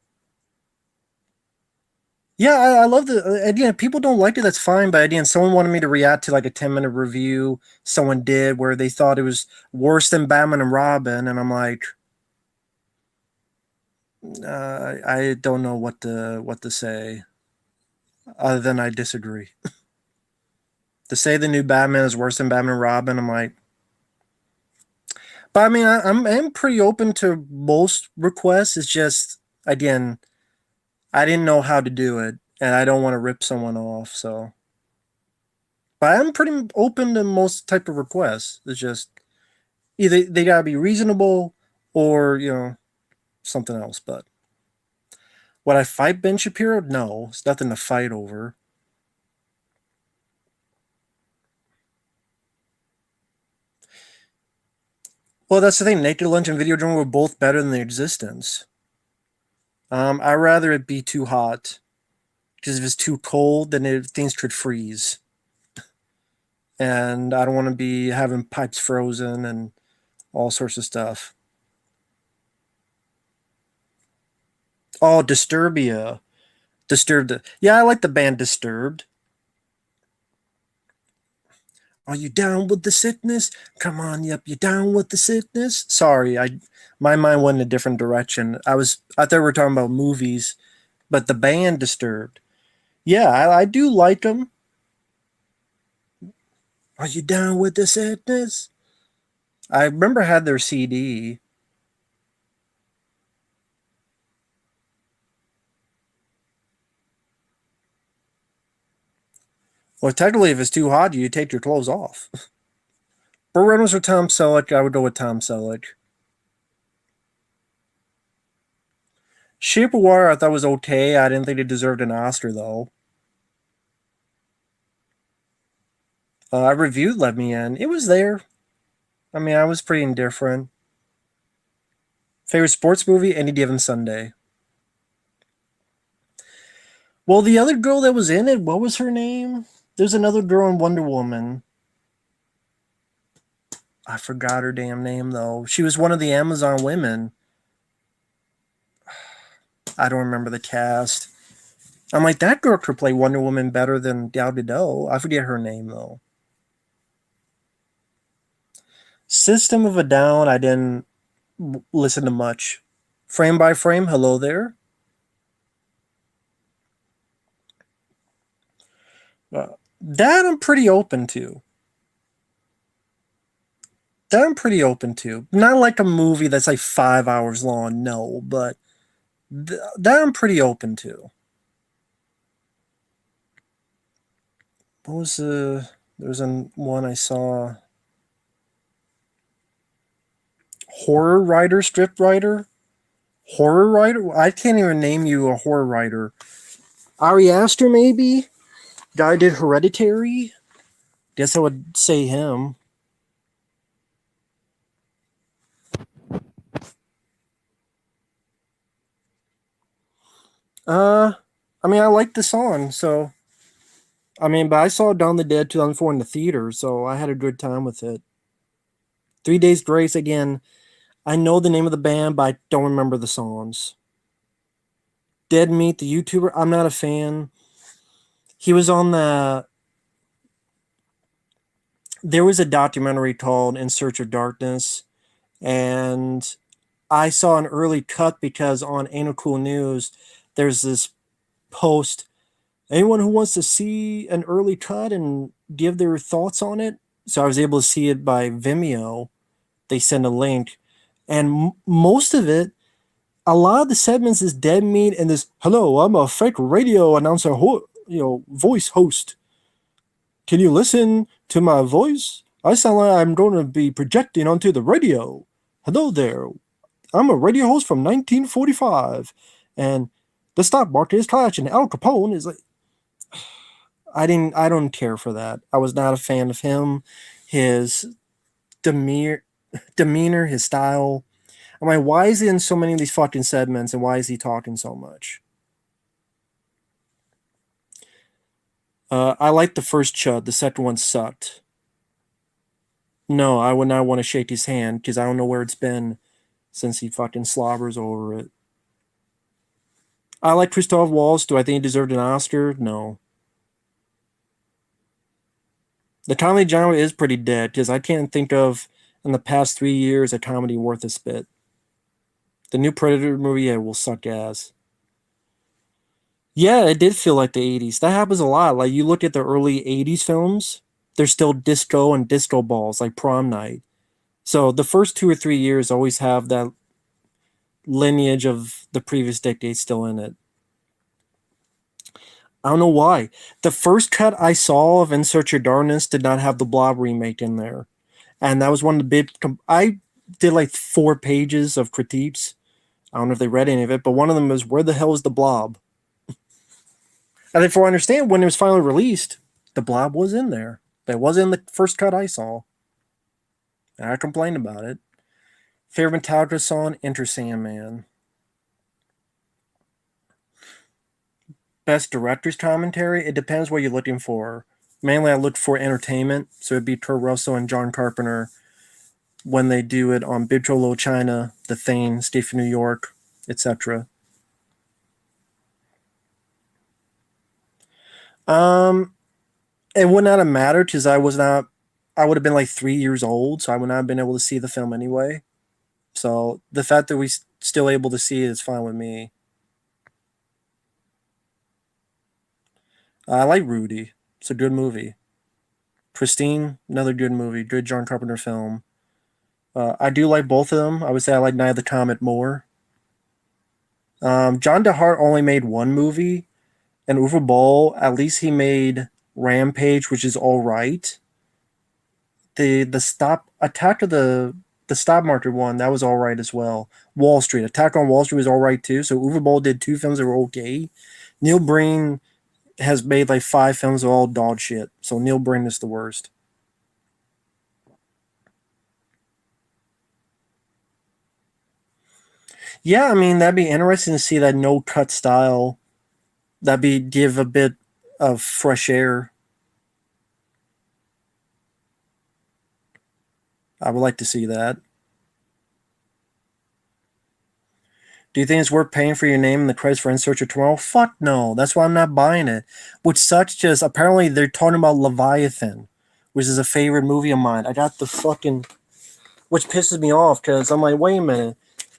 Yeah, I love the. Again, people don't like it. That's fine. But again, someone wanted me to react to like a 10-minute review. Someone did where they thought it was worse than Batman and Robin, and I'm like, I don't know what to say other than I disagree. To say the new Batman is worse than Batman and Robin, I'm like, but I mean, I'm pretty open to most requests. It's just again, I didn't know how to do it, and I don't want to rip someone off. So, but I'm pretty open to most type of requests. It's just either they gotta be reasonable, or something else. But would I fight Ben Shapiro? No, it's nothing to fight over. Well, that's the thing. Naked Lunch and Videodrome were both better than the Existence. I'd rather it be too hot because if it's too cold, then things could freeze, and I don't want to be having pipes frozen and all sorts of stuff. Oh, Disturbia, Disturbed. Yeah, I like the band Disturbed. Are you down with the sickness? Come on, yep, you down with the sickness? Sorry, I my mind went in a different direction. I thought we were talking about movies, but the band Disturbed. Yeah, I do like them. Are you down with the sickness? I remember I had their CD. Well, technically, if it's too hot, you take your clothes off. Burt Reynolds or Tom Selleck? I would go with Tom Selleck. Shape of Water, I thought was okay. I didn't think it deserved an Oscar though. I reviewed Let Me In. It was there. I mean, I was pretty indifferent. Favorite sports movie? Any given Sunday. Well, the other girl that was in it, what was her name? There's another girl in Wonder Woman. I forgot her damn name though. She was one of the Amazon women. I don't remember the cast. I'm like, that girl could play Wonder Woman better than Gal Gadot. I forget her name though. System of a Down, I didn't listen to much. Frame by Frame, hello there. That I'm pretty open to. That I'm pretty open to. Not like a movie that's like 5 hours long, no, but that I'm pretty open to. What was there was one I saw. Horror writer, script writer, horror writer. I can't even name you a horror writer. Ari Aster, maybe. Guy did Hereditary. Guess I would say him. Uh, I mean, I like the song, so I mean, but I saw Dawn of the Dead 2004 in the theater, so I had a good time with it. 3 Days Grace again. I know the name of the band, but I don't remember the songs. Dead Meat, the YouTuber. I'm not a fan. He was on the. There was a documentary called In Search of Darkness, and I saw an early cut because on Ain't No Cool News, there's this post. Anyone who wants to see an early cut and give their thoughts on it. So I was able to see it by Vimeo. They send a link, and most of it, a lot of the segments is Dead Meat and this. Hello, I'm a fake radio announcer, voice host. Can you listen to my voice? I sound like I'm going to be projecting onto the radio. Hello there. I'm a radio host from 1945, and the stock market is crashing. Al Capone is like, I don't care for that. I was not a fan of him, his demeanor, his style. I'm like, why is he in so many of these fucking segments, and why is he talking so much? I liked the first Chud. The second one sucked. No, I would not want to shake his hand because I don't know where it's been since he fucking slobbers over it. I like Christoph Waltz. Do I think he deserved an Oscar? No. The comedy genre is pretty dead because I can't think of in the past 3 years a comedy worth a spit. The new Predator movie, yeah, will suck ass. Yeah, it did feel like the 80s. That happens a lot. Like you look at the early 80s films, there's still disco and disco balls like Prom Night. So the first 2 or 3 years always have that lineage of the previous decade still in it. I don't know why. The first cut I saw of In Search of Darkness did not have the Blob remake in there. And that was one of the big. I did like 4 pages of critiques. I don't know if they read any of it, but one of them was, where the hell is the Blob? And if I understand, when it was finally released, the Blob was in there. That was in the first cut I saw. And I complained about it. Favorite Metallica song, Enter Sandman. Best director's commentary, it depends what you're looking for. Mainly I look for entertainment, so it'd be Kurt Russell and John Carpenter when they do it on Big Trouble Little China, The Thing, Escape from New York, etc. It would not have mattered because I would have been like 3 years old, so I would not have been able to see the film anyway. So the fact that we still able to see it is fine with me. I like Rudy. It's a good movie. Christine, another good movie, good John Carpenter film. I do like both of them. I would say I like Night of the Comet more. John DeHart only made one movie, and Uwe Boll, at least he made Rampage, which is all right. The stop Attack of the Stop Market one, that was all right as well. Wall Street, Attack on Wall Street was all right too. So Uwe Boll did 2 films that were okay. Neil Breen has made like 5 films of all dog shit. So Neil Breen is the worst. Yeah, I mean that'd be interesting to see that no cut style. That'd be give a bit of fresh air. I would like to see that. Do you think it's worth paying for your name in the credits for In Search of Tomorrow? Fuck no. That's why I'm not buying it. Which sucks, just apparently they're talking about Leviathan, which is a favorite movie of mine. I got the fucking, which pisses me off because I'm like, wait a minute,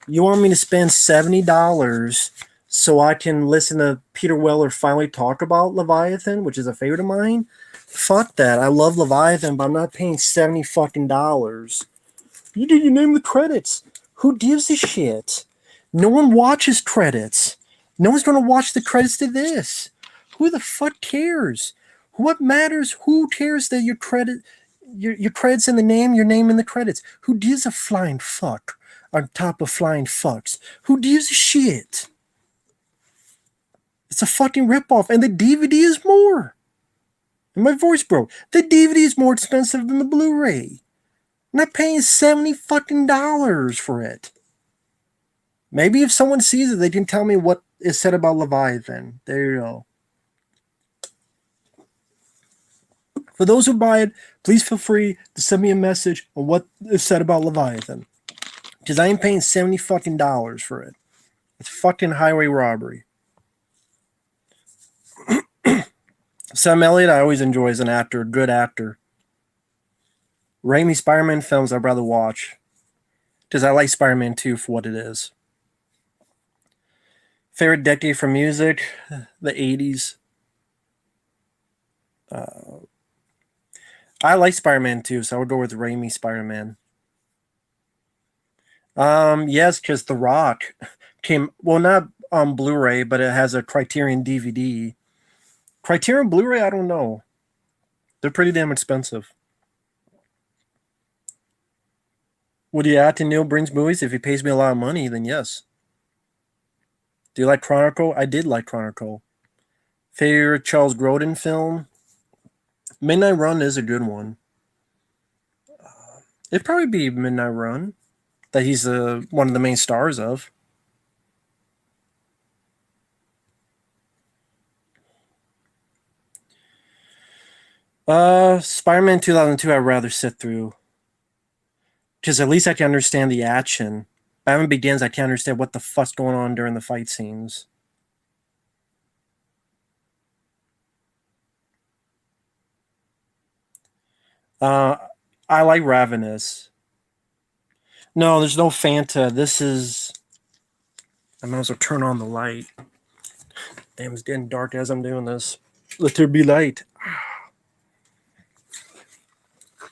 you want me to spend $70 so I can listen to Peter Weller finally talk about Leviathan, which is a favorite of mine. Fuck that. I love Leviathan, but I'm not paying $70 fucking. You didn't name the credits. Who gives a shit? No one watches credits. No one's gonna watch the credits to this. Who the fuck cares? What matters? Who cares that your credits in the name, your name in the credits? Who gives a flying fuck on top of flying fucks? Who gives a shit? It's a fucking ripoff, and the DVD is more. And my voice broke. The DVD is more expensive than the Blu-ray. I'm not paying $70 for it. Maybe if someone sees it, they can tell me what is said about Leviathan. There you go. For those who buy it, please feel free to send me a message on what is said about Leviathan. Because I ain't paying $70 for it. It's fucking highway robbery. Sam Elliott, I always enjoy as an actor, a good actor. Raimi Spider-Man films I'd rather watch. Because I like Spider-Man 2 for what it is. Favorite decade for music? The 80s. I like Spider-Man 2, so I would go with Raimi Spider-Man. Yes, because The Rock came, well, not on Blu-ray, but it has a Criterion DVD. Criterion Blu-ray, I don't know. They're pretty damn expensive. Would you add to Neil Breen's movies if he pays me a lot of money? Then yes. Do you like Chronicle? I did like Chronicle. Favorite Charles Grodin film? Midnight Run is a good one. It'd probably be Midnight Run, that he's one of the main stars of. Spider-Man 2002 I'd rather sit through. Because at least I can understand the action. Batman Begins, I can't understand what the fuck's going on during the fight scenes. Uh, I like Ravenous. No, there's no Fanta. This is. I might as well turn on the light. Damn, it's getting dark as I'm doing this. Let there be light.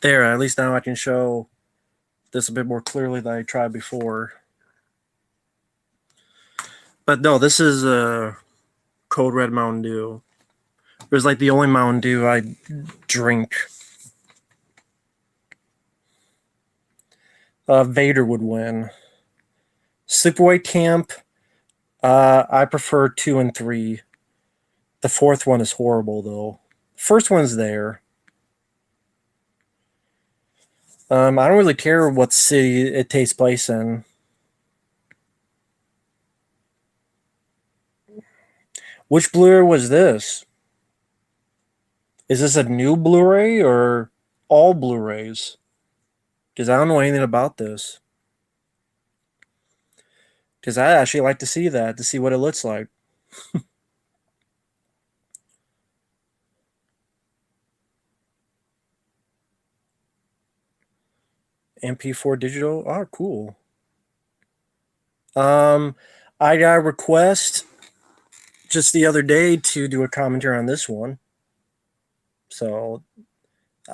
There, at least now I can show this a bit more clearly than I tried before. But no, this is a Code Red Mountain Dew. It was like the only Mountain Dew I drink. Vader would win. Sleepaway Camp. I prefer 2 and 3. The fourth one is horrible though. First one's there. I don't really care what city it takes place in. Which Blu-ray was this? Is this a new Blu-ray or all Blu-rays? Because I don't know anything about this. Because I actually like to see that, to see what it looks like. MP4 digital? Oh, cool. I got a request just the other day to do a commentary on this one. So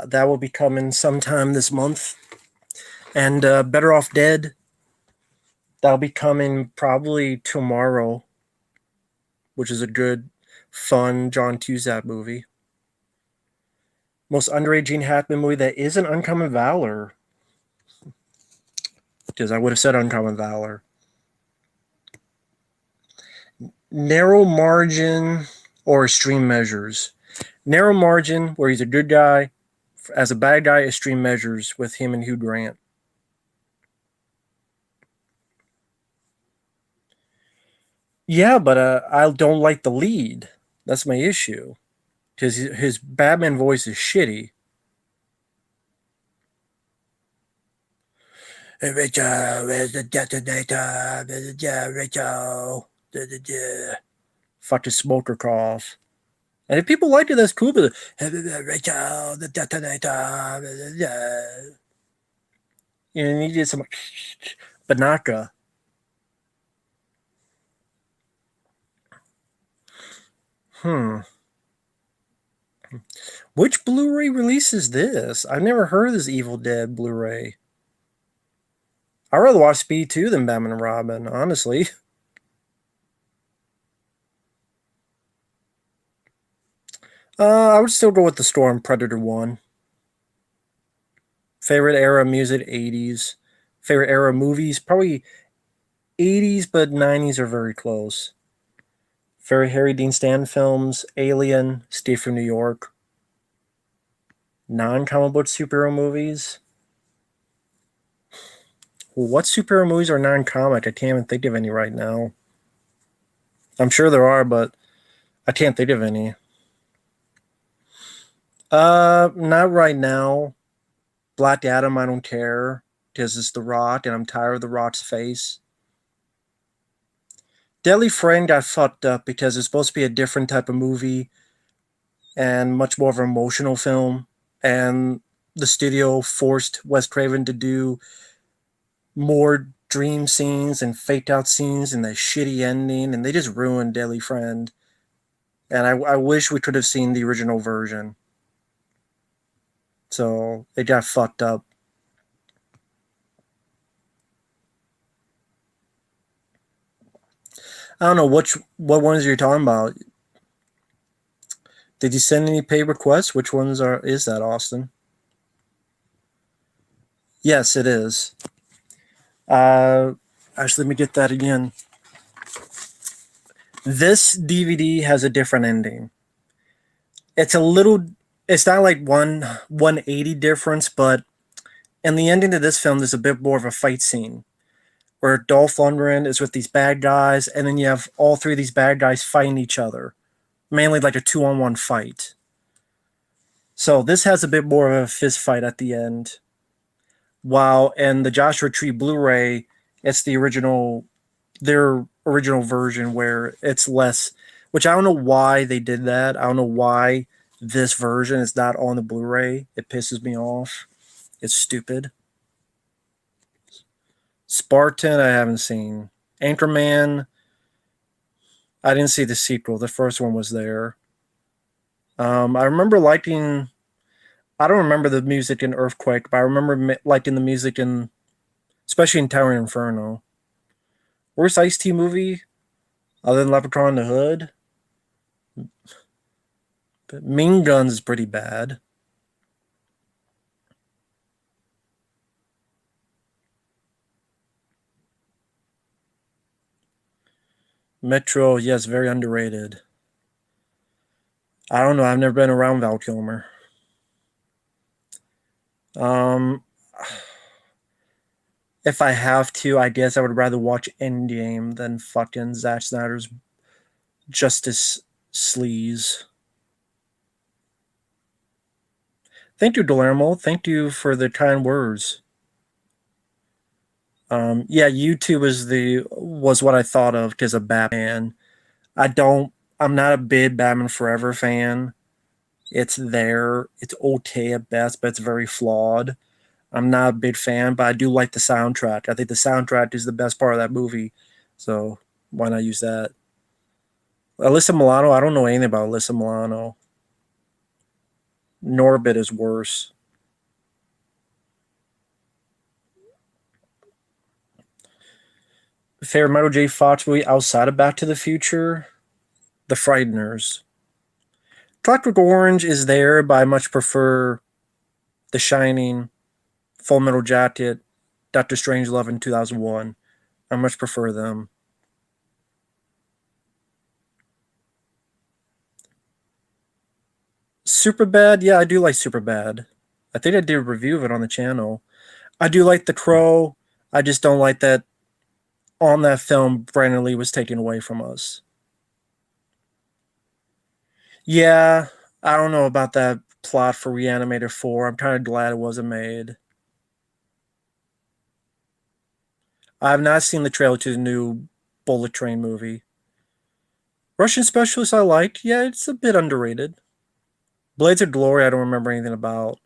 that will be coming sometime this month. And Better Off Dead, that'll be coming probably tomorrow, which is a good, fun John Cusack movie. Most underrated Gene Hackman movie that isn't Uncommon Valor. Because I would have said Uncommon Valor. Narrow Margin or Extreme Measures. Narrow Margin, where he's a good guy. As a bad guy, Extreme Measures with him and Hugh Grant. Yeah, but I don't like the lead. That's my issue. Because his Batman voice is shitty. Hey, Rachel, where's the detonator? Rachel. Fucking smoker cough. And if people like it, that's cool. But Rachel, the detonator. You know, you need some Banaka. Hmm. Which Blu-ray release is this? I've never heard of this Evil Dead Blu-ray. I'd rather watch Speed 2 than Batman and Robin, honestly. I would still go with the Storm Predator 1. Favorite era music, 80s. Favorite era movies, probably 80s, but 90s are very close. Favorite Harry Dean Stanton films, Alien, Steve from New York. Non-comic book superhero movies. Well, what superhero movies are non-comic? I can't even think of any right now. I'm sure there are, but I can't think of any. Not right now. Black Adam, I don't care because it's The Rock, and I'm tired of The Rock's face. Deadly Friend got fucked up because it's supposed to be a different type of movie and much more of an emotional film, and the studio forced Wes Craven to do more dream scenes and faked out scenes and the shitty ending, and they just ruined Deadly Friend. And I wish we could have seen the original version. So it got fucked up. I don't know what ones you're talking about. Did you send any pay requests? Which ones are is that, Austin? Yes, it is. Uh, Actually, let me get that again. This DVD has a different ending. It's a little. It's not like 180 difference, but in the ending of this film, there's a bit more of a fight scene where Dolph Lundgren is with these bad guys, and then you have all three of these bad guys fighting each other, mainly like a 2-on-1 fight. So this has a bit more of a fist fight at the end. While in the Joshua Tree Blu-ray, it's their original version where it's less. Which I don't know why they did that. I don't know why this version is not on the Blu-ray. It pisses me off. It's stupid. Spartan, I haven't seen. Anchorman, I didn't see the sequel. The first one was there. I remember liking. I don't remember the music in Earthquake, but I remember liking the music in, especially in Tower Inferno. Worst Ice T movie other than Leprechaun in the Hood. But Mean Guns is pretty bad. Metro, yes, very underrated. I don't know. I've never been around Val Kilmer. Um, if I have to, I guess I would rather watch Endgame than fucking Zack Snyder's Justice Sleaze. Thank you, Guillermo. Thank you for the kind words. Yeah, YouTube was what I thought of because of Batman. I don't. I'm not a big Batman Forever fan. It's there. It's okay at best, but it's very flawed. I'm not a big fan, but I do like the soundtrack. I think the soundtrack is the best part of that movie. So why not use that? Alyssa Milano, I don't know anything about Alyssa Milano. Norbit is worse. Favorite Michael J. Fox movie outside of Back to the Future? The Frighteners. Clockwork Orange is there, but I much prefer The Shining, Full Metal Jacket, Doctor Strangelove in 2001. I much prefer them. Super Bad, yeah, I do like Super Bad. I think I did a review of it on the channel. I do like The Crow. I just don't like that on that film Brandon Lee was taken away from us. Yeah, I don't know about that plot for Reanimator 4. I'm kind of glad it wasn't made. I have not seen the trailer to the new Bullet Train movie. Russian Specialist I liked. Yeah, it's a bit underrated. Blades of Glory I don't remember anything about.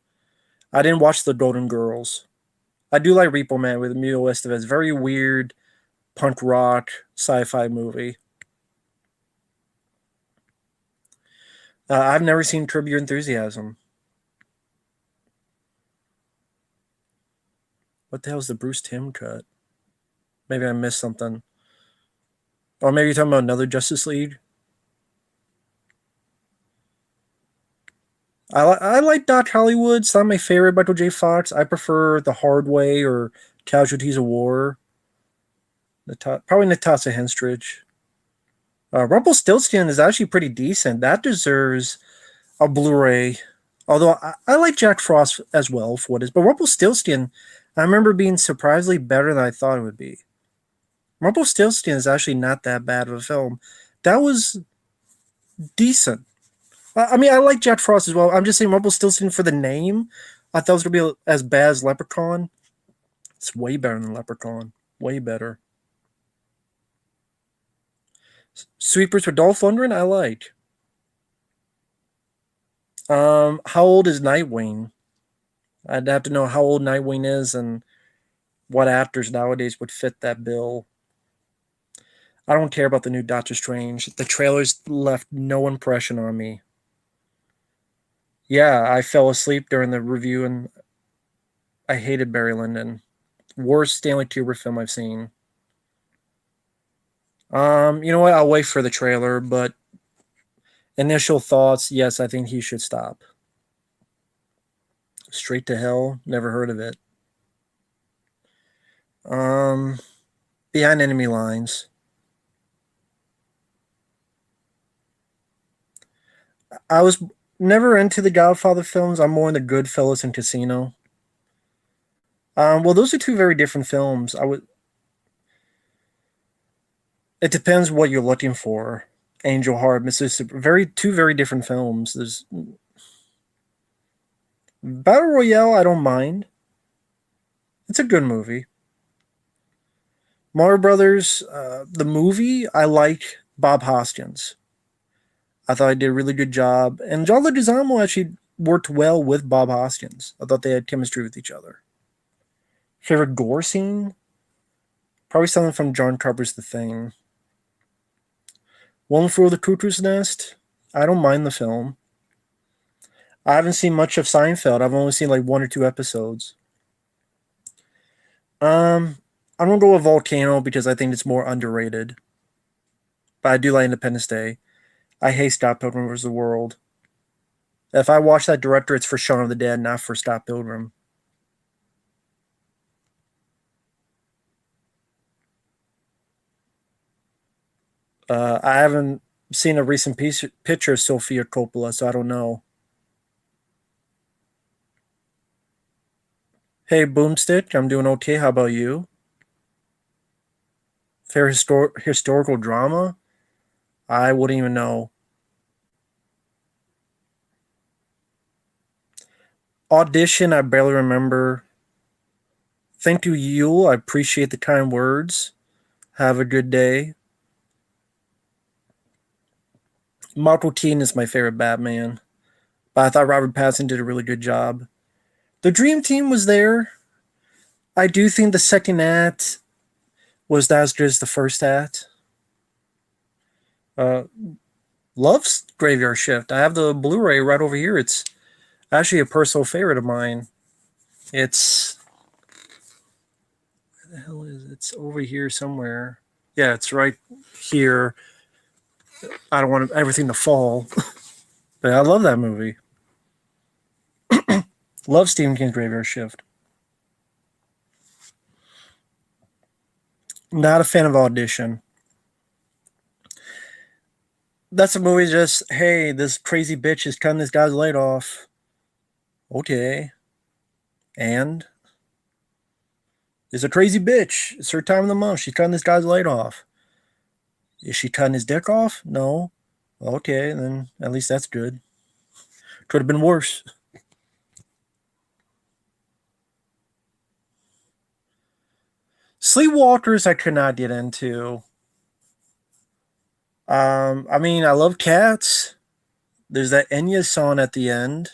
I didn't watch The Golden Girls. I do like Repo Man with Emilio Estevez. Very weird punk rock sci-fi movie. I've never seen Curb Your Enthusiasm. What the hell is the Bruce Timm cut? Maybe I missed something. Or maybe you're talking about another Justice League. I like Doc Hollywood. It's not my favorite Michael J. Fox. I prefer The Hard Way or Casualties of War. Probably Natasha Henstridge. Rumpelstiltskin is actually pretty decent. That deserves a Blu-ray. Although I like Jack Frost as well for what it is, but Rumpelstiltskin, I remember being surprisingly better than I thought it would be. Rumpelstiltskin is actually not that bad of a film. That was decent. I mean, I like Jack Frost as well. I'm just saying Rumpelstiltskin for the name. I thought it was gonna be as bad as Leprechaun. It's way better than Leprechaun. Way better. Sweepers with Dolph Lundgren, I like. How old is Nightwing? I'd have to know how old Nightwing is and what actors nowadays would fit that bill. I don't care about the new Doctor Strange. The trailers left no impression on me. Yeah, I fell asleep during the review and I hated Barry Lyndon. Worst Stanley Kubrick film I've seen. You know what? I'll wait for the trailer, but initial thoughts, yes, I think he should stop. Straight to Hell, never heard of it. Um, Behind Enemy Lines. I was never into the Godfather films. I'm more into Goodfellas and Casino. Well, those are two very different films. I would. It depends what you're looking for. Angel Heart, Mississippi, two very different films. There's Battle Royale. I don't mind. It's a good movie. Mario Brothers, the movie. I like Bob Hoskins. I thought he did a really good job, and John Leguizamo actually worked well with Bob Hoskins. I thought they had chemistry with each other. Favorite gore scene? Probably something from John Carpenter's The Thing. One Flew Over the Cuckoo's Nest. I don't mind the film. I haven't seen much of Seinfeld. I've only seen like one or two episodes. I'm gonna go with Volcano because I think it's more underrated. But I do like Independence Day. I hate Scott Pilgrim vs. the World. If I watch that director, it's for Shaun of the Dead, not for Scott Pilgrim. I haven't seen a recent picture of Sofia Coppola, so I don't know. Hey, Boomstick, I'm doing okay. How about you? Fair historical drama? I wouldn't even know. Audition, I barely remember. Thank you, Yule. I appreciate the kind words. Have a good day. Michael Keaton is my favorite Batman, but I thought Robert Pattinson did a really good job. The Dream Team was there. I do think the second act was not as good as the first act. Uh, Loves Graveyard Shift. I have the Blu-ray right over here. It's actually a personal favorite of mine. It's where the hell is it? It's over here somewhere. Yeah, it's right here. I don't want everything to fall, but I love that movie. Love Stephen King's Graveyard Shift. Not a fan of Audition. That's a movie just, hey, this crazy bitch is cutting this guy's leg off. Okay. And it's a crazy bitch. It's her time of the month. She's cutting this guy's leg off. Is she cutting his dick off? No. Okay, then at least that's good. Could have been worse. Sleepwalkers, I could not get into. I mean, I love cats. There's that Enya song at the end.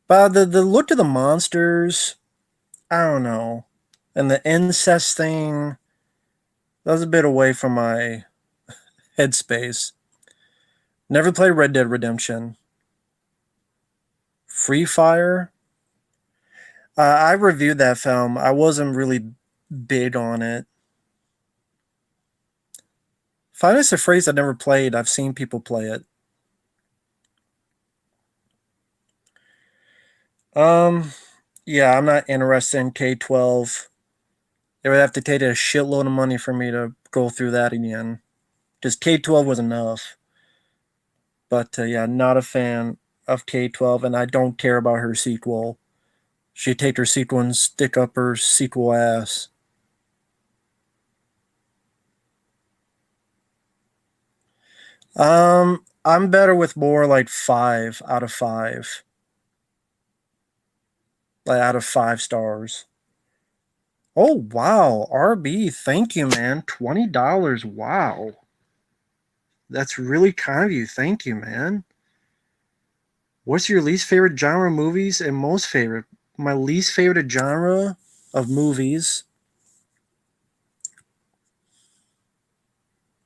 But the look of the monsters, I don't know. And the incest thing, that was a bit away from my headspace. Never played Red Dead Redemption. Free Fire. I reviewed that film. I wasn't really big on it. Five Nights at Freddy's I never played. I've seen people play it. Um, yeah, I'm not interested in K-12. It would have to take a shitload of money for me to go through that again. Just K-12 was enough. But yeah, not a fan of K-12, and I don't care about her sequel. She take her sequel and stick up her sequel ass. I'm better with more like 5 out of 5, like out of 5 stars. Oh wow, RB, thank you, man. $20. Wow, that's really kind of you. Thank you, man. What's your least favorite genre of movies and most favorite? My least favorite genre of movies.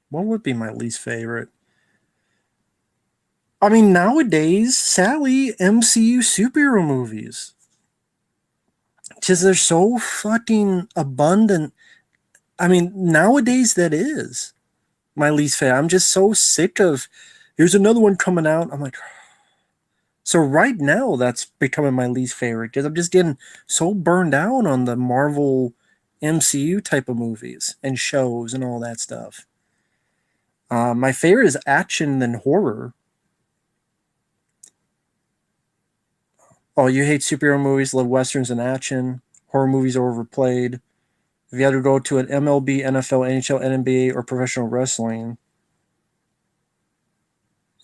What would be my least favorite? I mean, nowadays, sadly, MCU superhero movies. Because they're so fucking abundant. I mean, nowadays, that is my least favorite. I'm just so sick of. Here's another one coming out. I'm like, so right now, that's becoming my least favorite because I'm just getting so burned out on the Marvel MCU type of movies and shows and all that stuff. My favorite is action than horror. Oh, you hate superhero movies, love westerns and action. Horror movies are overplayed. If you had to go to an MLB, NFL, NHL, NBA, or professional wrestling,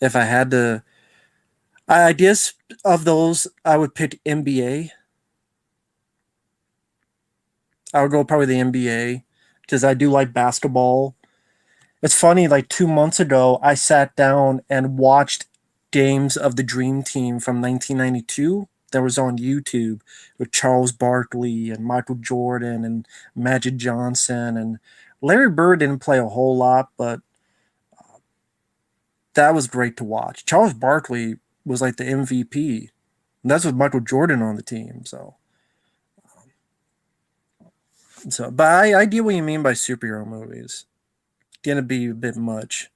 if I had to, I guess of those, I would pick NBA. I would go probably the NBA because I do like basketball. It's funny, like 2 months ago, I sat down and watched games of the Dream Team from 1992 that was on YouTube with Charles Barkley and Michael Jordan and Magic Johnson. And Larry Bird didn't play a whole lot, but that was great to watch. Charles Barkley was like the MVP. And that's with Michael Jordan on the team. But I get what you mean by superhero movies. It's gonna be a bit much.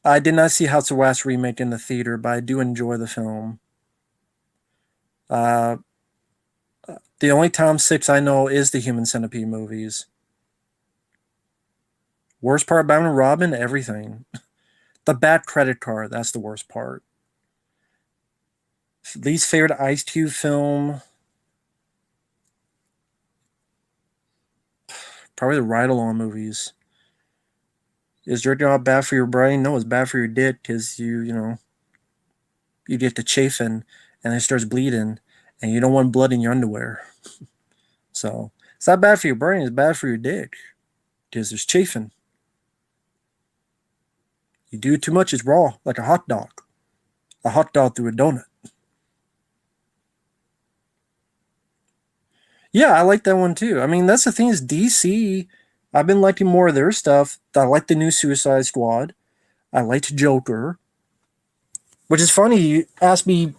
I did not see House of Wax remake in the theater, but I do enjoy the film. Uh, the only Tom Six I know is the Human Centipede movies. Worst part about Batman and Robin, everything. The bad credit card, that's the worst part. Least favorite Ice Cube film, probably the Ride Along movies. Is your job bad for your brain? No, it's bad for your dick because you get to chafing and it starts bleeding and you don't want blood in your underwear. So it's not bad for your brain, it's bad for your dick because there's chafing. You do it too much, it's raw, like a hot dog. A hot dog through a donut. Yeah, I like that one too. I mean, that's the thing is DC. I've been liking more of their stuff. I like the new Suicide Squad. I liked Joker, which is funny. You asked me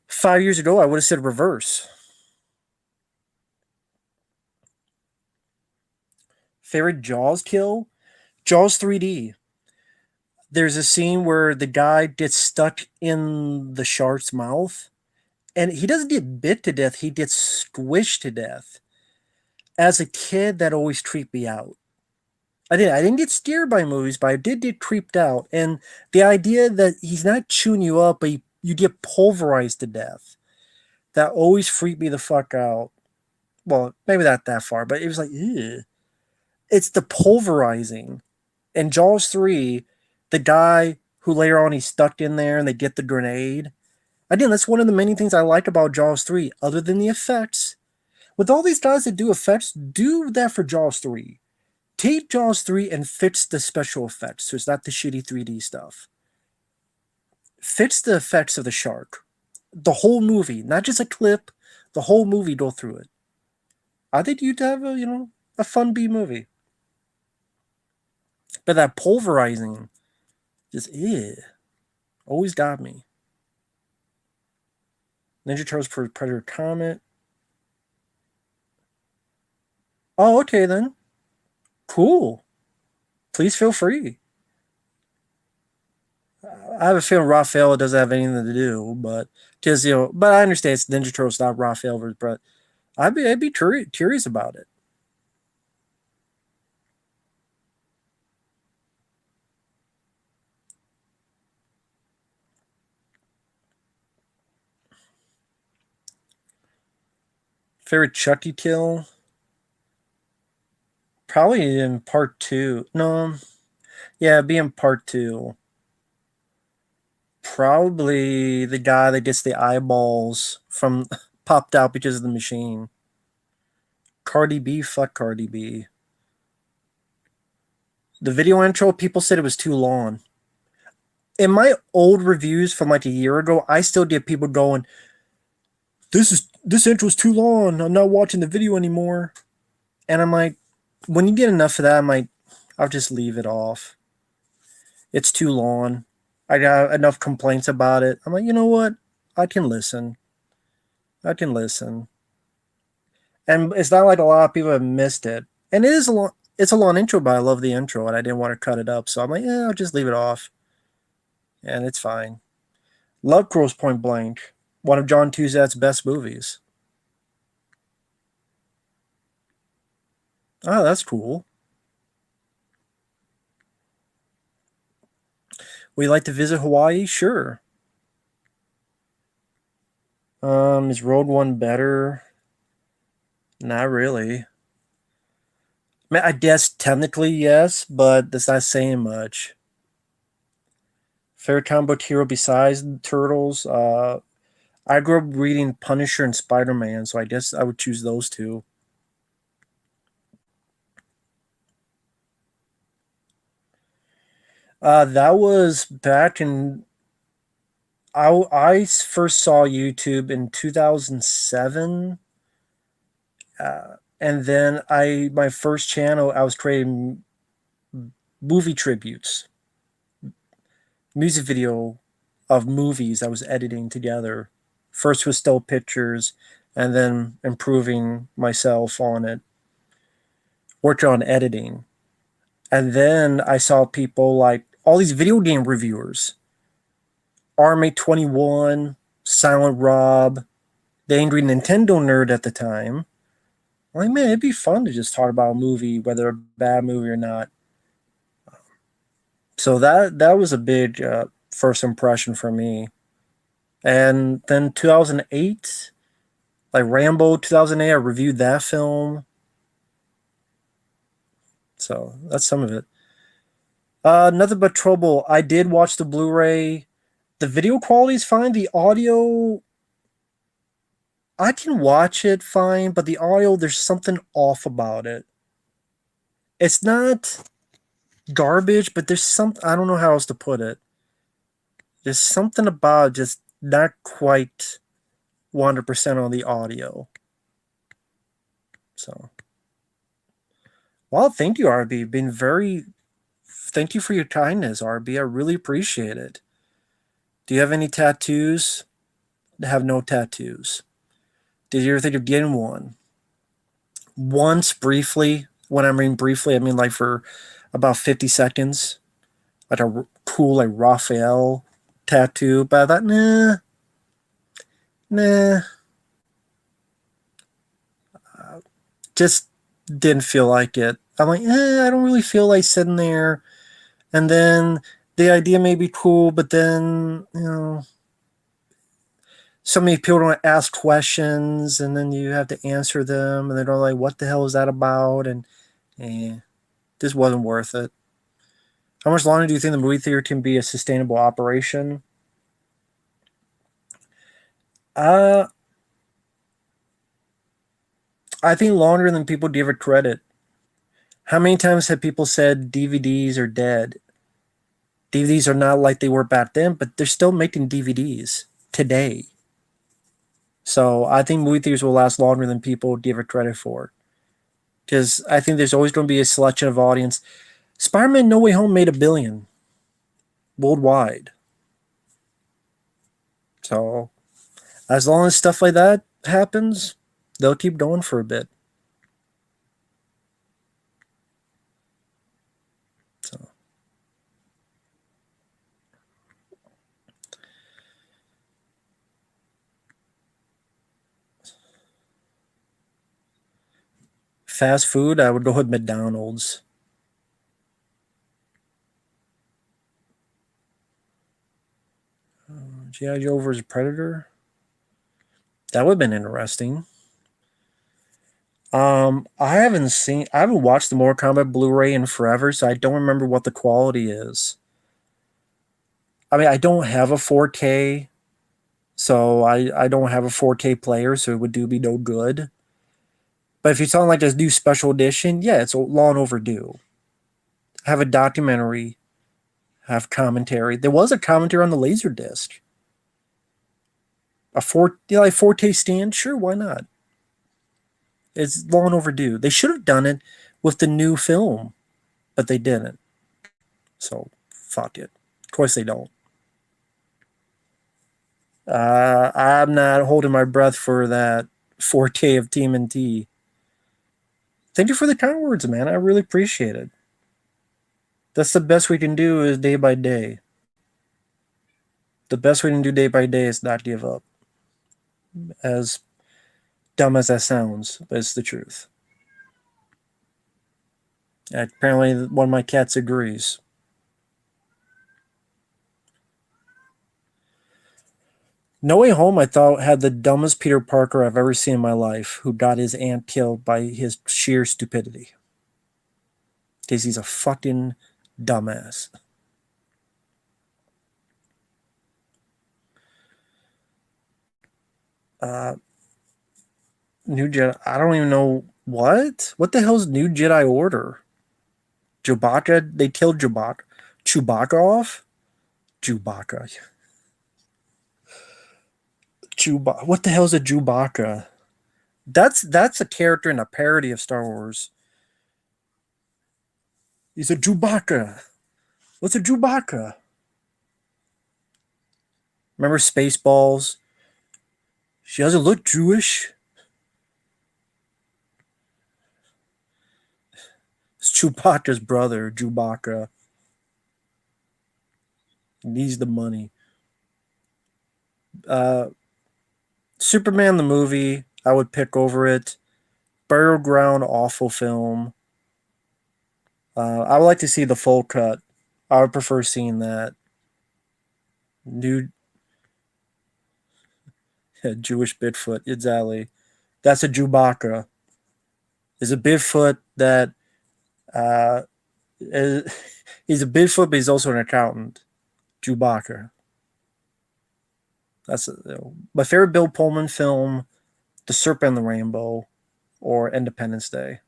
5 years ago, I would have said reverse. Favorite Jaws kill? Jaws 3D. There's a scene where the guy gets stuck in the shark's mouth, and he doesn't get bit to death. He gets squished to death. As a kid, that always creeped me out. I didn't get scared by movies, but I did get creeped out. And the idea that he's not chewing you up, but you get pulverized to death, that always freaked me the fuck out. Well, maybe not that far, but it was like, ew. It's the pulverizing. In Jaws 3, the guy who later on he's stuck in there and they get the grenade. Again, that's one of the many things I like about Jaws 3, other than the effects. With all these guys that do effects, do that for Jaws 3. Take Jaws 3 and fix the special effects, so it's not the shitty 3D stuff. Fix the effects of the shark. The whole movie, not just a clip, the whole movie, go through it. I think you'd have a fun B movie. But that pulverizing, just always got me. Ninja Turtles for Predator Comet. Oh, okay then. Cool. Please feel free. I have a feeling Raphael doesn't have anything to do, but just but I understand it's Ninja Turtles, not Raphael versus Brett. I'd be curious about it. Favorite Chucky kill? Probably in part two. No, yeah, be in part two. Probably the guy that gets the eyeballs from popped out because of the machine. Cardi B, fuck Cardi B. The video intro, people said it was too long. In my old reviews from like a year ago, I still get people going, this intro is too long. I'm not watching the video anymore. And I'm like, when you get enough of that, I'm like, I'll just leave it off. It's too long. I got enough complaints about it. I'm like, you know what? I can listen. I can listen. And it's not like a lot of people have missed it. And it is a long it's a long intro, but I love the intro and I didn't want to cut it up. So I'm like, yeah, I'll just leave it off. And it's fine. Love Grosse Point Blank. One of John Cusack's best movies. Oh, that's cool. Would you like to visit Hawaii? Sure. Is Road One better? Not really. I mean, I guess technically yes, but that's not saying much. Favorite comic book hero besides the Turtles? I grew up reading Punisher and Spider Man, so I guess I would choose those two. That was back in. I first saw YouTube in 2007, and then my first channel I was creating movie tributes, music video of movies I was editing together. First with still pictures, and then improving myself on it. Worked on editing, and then I saw people like all these video game reviewers, Army21, Silent Rob, the Angry Nintendo Nerd at the time. I'm like, man, it'd be fun to just talk about a movie, whether a bad movie or not. So that was a big first impression for me. And then 2008, like Rambo 2008, I reviewed that film. So that's some of it. Nothing but trouble. I did watch the Blu-ray. The video quality is fine. The audio, I can watch it fine, but the audio, there's something off about it. It's not garbage, but there's some, I don't know how else to put it. There's something about just not quite 100% on the audio. So, well, thank you, RB. Been very, thank you for your kindness, RB. I really appreciate it. Do you have any tattoos? I have no tattoos. Did you ever think of getting one? Once, briefly. When I mean briefly, I mean like for about 50 seconds. Like a cool, like Raphael tattoo. But I thought, nah. Just didn't feel like it. I'm like, I don't really feel like sitting there. And then the idea may be cool, but then, so many people don't ask questions and then you have to answer them and they're like, what the hell is that about? And this wasn't worth it. How much longer do you think the movie theater can be a sustainable operation? Uh, I think longer than people give it credit. How many times have people said DVDs are dead? DVDs are not like they were back then, but they're still making DVDs today. So I think movie theaters will last longer than people give it credit for. Because I think there's always going to be a selection of audience. Spider-Man No Way Home made $1 billion worldwide. So as long as stuff like that happens, they'll keep going for a bit. So fast food, I would go with McDonald's. G.I. Joe vs. Predator. That would have been interesting. I haven't watched the Mortal Kombat Blu-ray in forever, so I don't remember what the quality is. I mean, I don't have a 4K, so I don't have a 4K player, so it would do me no good. But if you're talking like this new special edition, yeah, it's long overdue. Have a documentary, have commentary. There was a commentary on the Laserdisc. Like 4K stand, sure, why not? It's long overdue. They should have done it with the new film, but they didn't. So fuck it. Of course they don't. I'm not holding my breath for that 4K of TMNT. Thank you for the kind words, man. I really appreciate it. That's the best we can do is day by day. The best we can do day by day is not give up. As dumb as that sounds, but it's the truth. Apparently, one of my cats agrees. No Way Home, I thought, had the dumbest Peter Parker I've ever seen in my life, who got his aunt killed by his sheer stupidity. Because he's a fucking dumbass. Uh, New Jedi. I don't even know what. What the hell's New Jedi Order? Chewbacca. They killed Chewbacca. Chewbacca off. Chewbacca. Chewbacca. What the hell's a Chewbacca? That's a character in a parody of Star Wars. He's a Chewbacca. What's a Chewbacca? Remember Spaceballs? She doesn't look Jewish. It's Chewbacca's brother, Chewbacca. He needs the money. Uh, Superman the movie, I would pick over it. Burial Ground, awful film. I would like to see the full cut. I would prefer seeing that. New Jewish Bigfoot, exactly. That's a Chewbacca. Is a Bigfoot that uh, is, he's a Bigfoot, but he's also an accountant. Chewbacca. That's my favorite Bill Pullman film, The Serpent and the Rainbow, or Independence Day.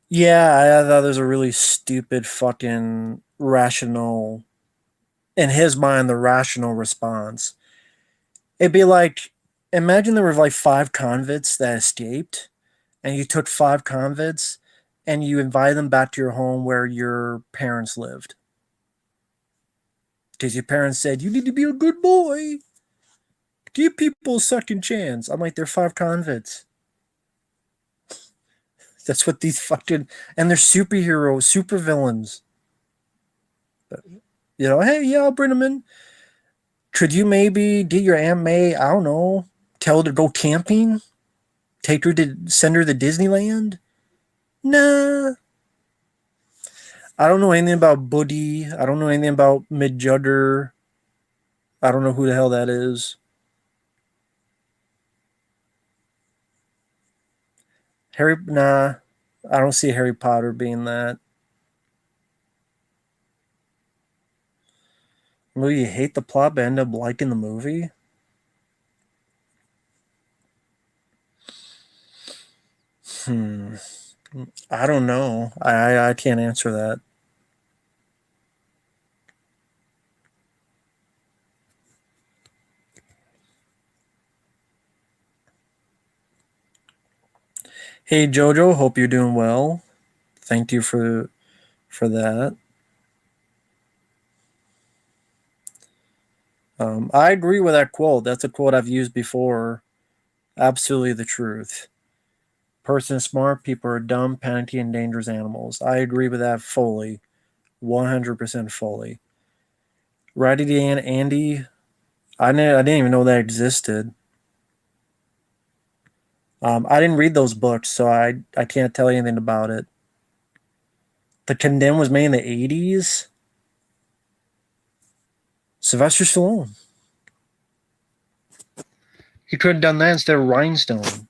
Yeah, I thought there's a really stupid fucking rational, in his mind, the rational response. It'd be like, imagine there were like 5 convicts that escaped, and you took 5 convicts and you invited them back to your home where your parents lived. Because your parents said, you need to be a good boy. Give people a second chance. I'm like, they're 5 convicts. That's what these fucking, and they're superheroes, super villains. You know, hey, yeah, I'll bring them in. Could you maybe get your Aunt May, I don't know, tell her to go camping? Take her to send her to Disneyland? Nah. I don't know anything about Buddy. I don't know anything about Midjugger. I don't know who the hell that is. Nah. I don't see Harry Potter being that. Will you hate the plot but end up liking the movie? Hmm. I don't know. I can't answer that. Hey Jojo, hope you're doing well. Thank you for that. I agree with that quote. That's a quote I've used before. Absolutely the truth. Person is smart, people are dumb, panicky, and dangerous animals. I agree with that fully, 100% fully. Raggedy Ann Andy, I didn't even know that existed. I didn't read those books, so I can't tell you anything about it. The Condemned was made in the 80s. Sylvester Stallone. He could have done that instead of Rhinestone.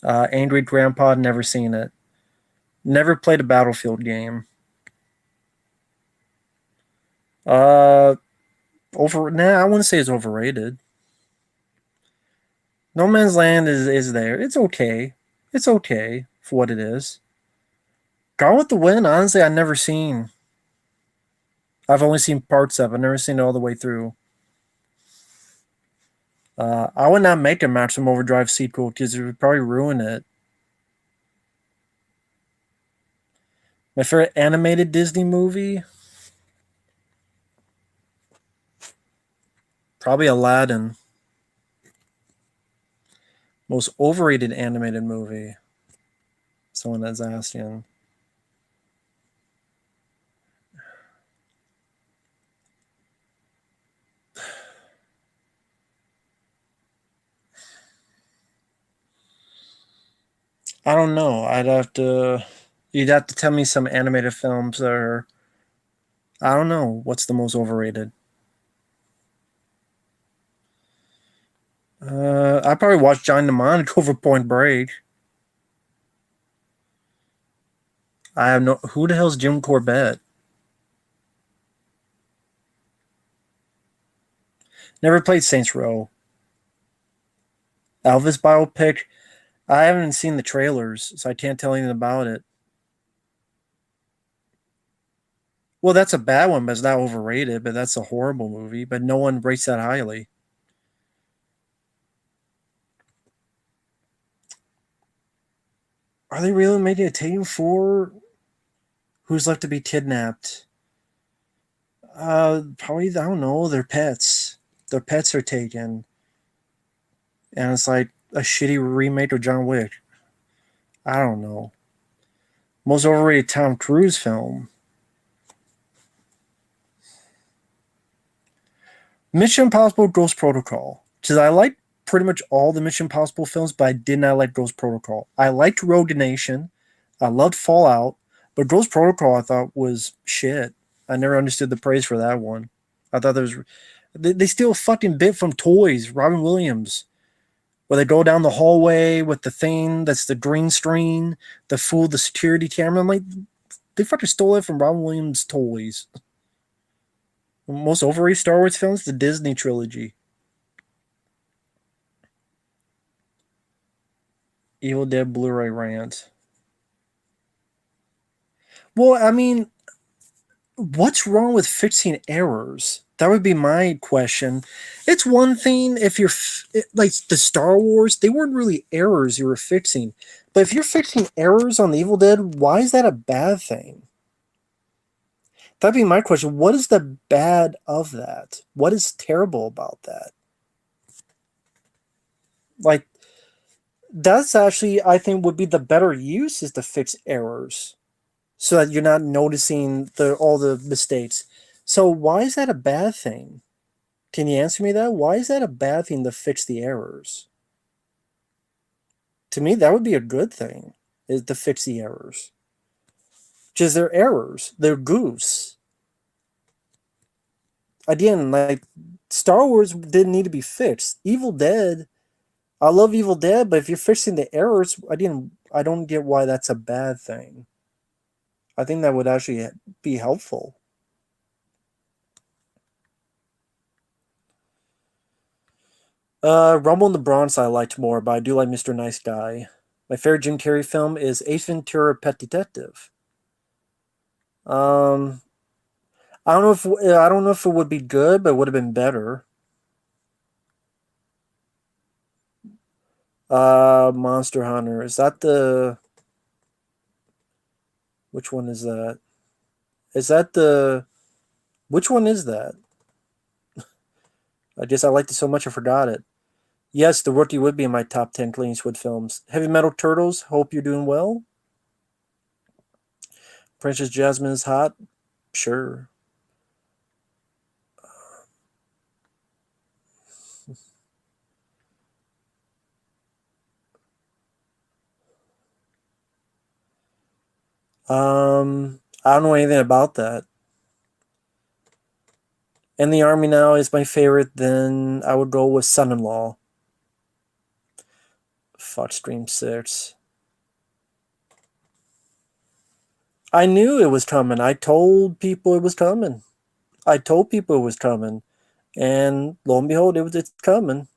Angry Grandpa, never seen it. Never played a Battlefield game. Uh, I wouldn't say it's overrated. No Man's Land is there. It's okay. It's okay for what it is. Gone with the Wind, honestly, I've never seen. I've only seen parts of it. I've never seen it all the way through. I would not make a Maximum Overdrive sequel because it would probably ruin it. My favorite animated Disney movie, probably Aladdin. Most overrated animated movie. Someone that's asking. I don't know. I'd have to. You'd have to tell me some animated films that are. I don't know. What's the most overrated? I probably watched Johnny Mnemonic over Point Break. I have no. Who the hell's Jim Corbett? Never played Saints Row. Elvis biopic. I haven't seen the trailers, so I can't tell anything about it. Well, that's a bad one, but it's not overrated. But that's a horrible movie. But no one rates that highly. Are they really making a Tatum for who's left to be kidnapped? Probably I don't know. Their pets. Their pets are taken, and it's like a shitty remake of John Wick. I don't know. Most overrated Tom Cruise film. Mission Impossible Ghost Protocol. Because I like pretty much all the Mission Impossible films, but I did not like Ghost Protocol. I liked Rogue Nation. I loved Fallout, but Ghost Protocol I thought was shit. I never understood the praise for that one. I thought there was they steal a fucking bit from Toys, Robin Williams, where they go down the hallway with the thing that's the green screen, the fool, the security camera. I'm like, they fucking stole it from Robin Williams' Toys. Most overrated Star Wars films, the Disney trilogy. Evil Dead Blu-ray rant. Well, I mean, what's wrong with fixing errors? That would be my question. It's one thing if you're like the Star Wars, they weren't really errors you were fixing. But if you're fixing errors on the Evil Dead, why is that a bad thing? That'd be my question. What is the bad of that? What is terrible about that? Like, that's actually, I think, would be the better use is to fix errors so that you're not noticing all the mistakes. So why is that a bad thing? Can you answer me that? Why is that a bad thing to fix the errors? To me, that would be a good thing, is to fix the errors. Because they're errors. They're goofs. Again, like Star Wars didn't need to be fixed. Evil Dead, I love Evil Dead, but if you're fixing the errors, I don't get why that's a bad thing. I think that would actually be helpful. Rumble in the Bronx I liked more, but I do like Mr. Nice Guy. My favorite Jim Carrey film is Ace Ventura: Pet Detective. Um, I don't know if it would be good, but it would have been better. Monster Hunter. Is that the which one is that? Is that the which one is that? I liked it so much I forgot it. Yes, The Rookie would be in my top 10 Clint Eastwood films. Heavy Metal Turtles, hope you're doing well. Princess Jasmine is hot. Sure. I don't know anything about that. In the Army Now is my favorite, then I would go with Son in Law. Fuck Stream 6. I knew it was coming. I told people it was coming. I told people it was coming. And lo and behold, it's coming.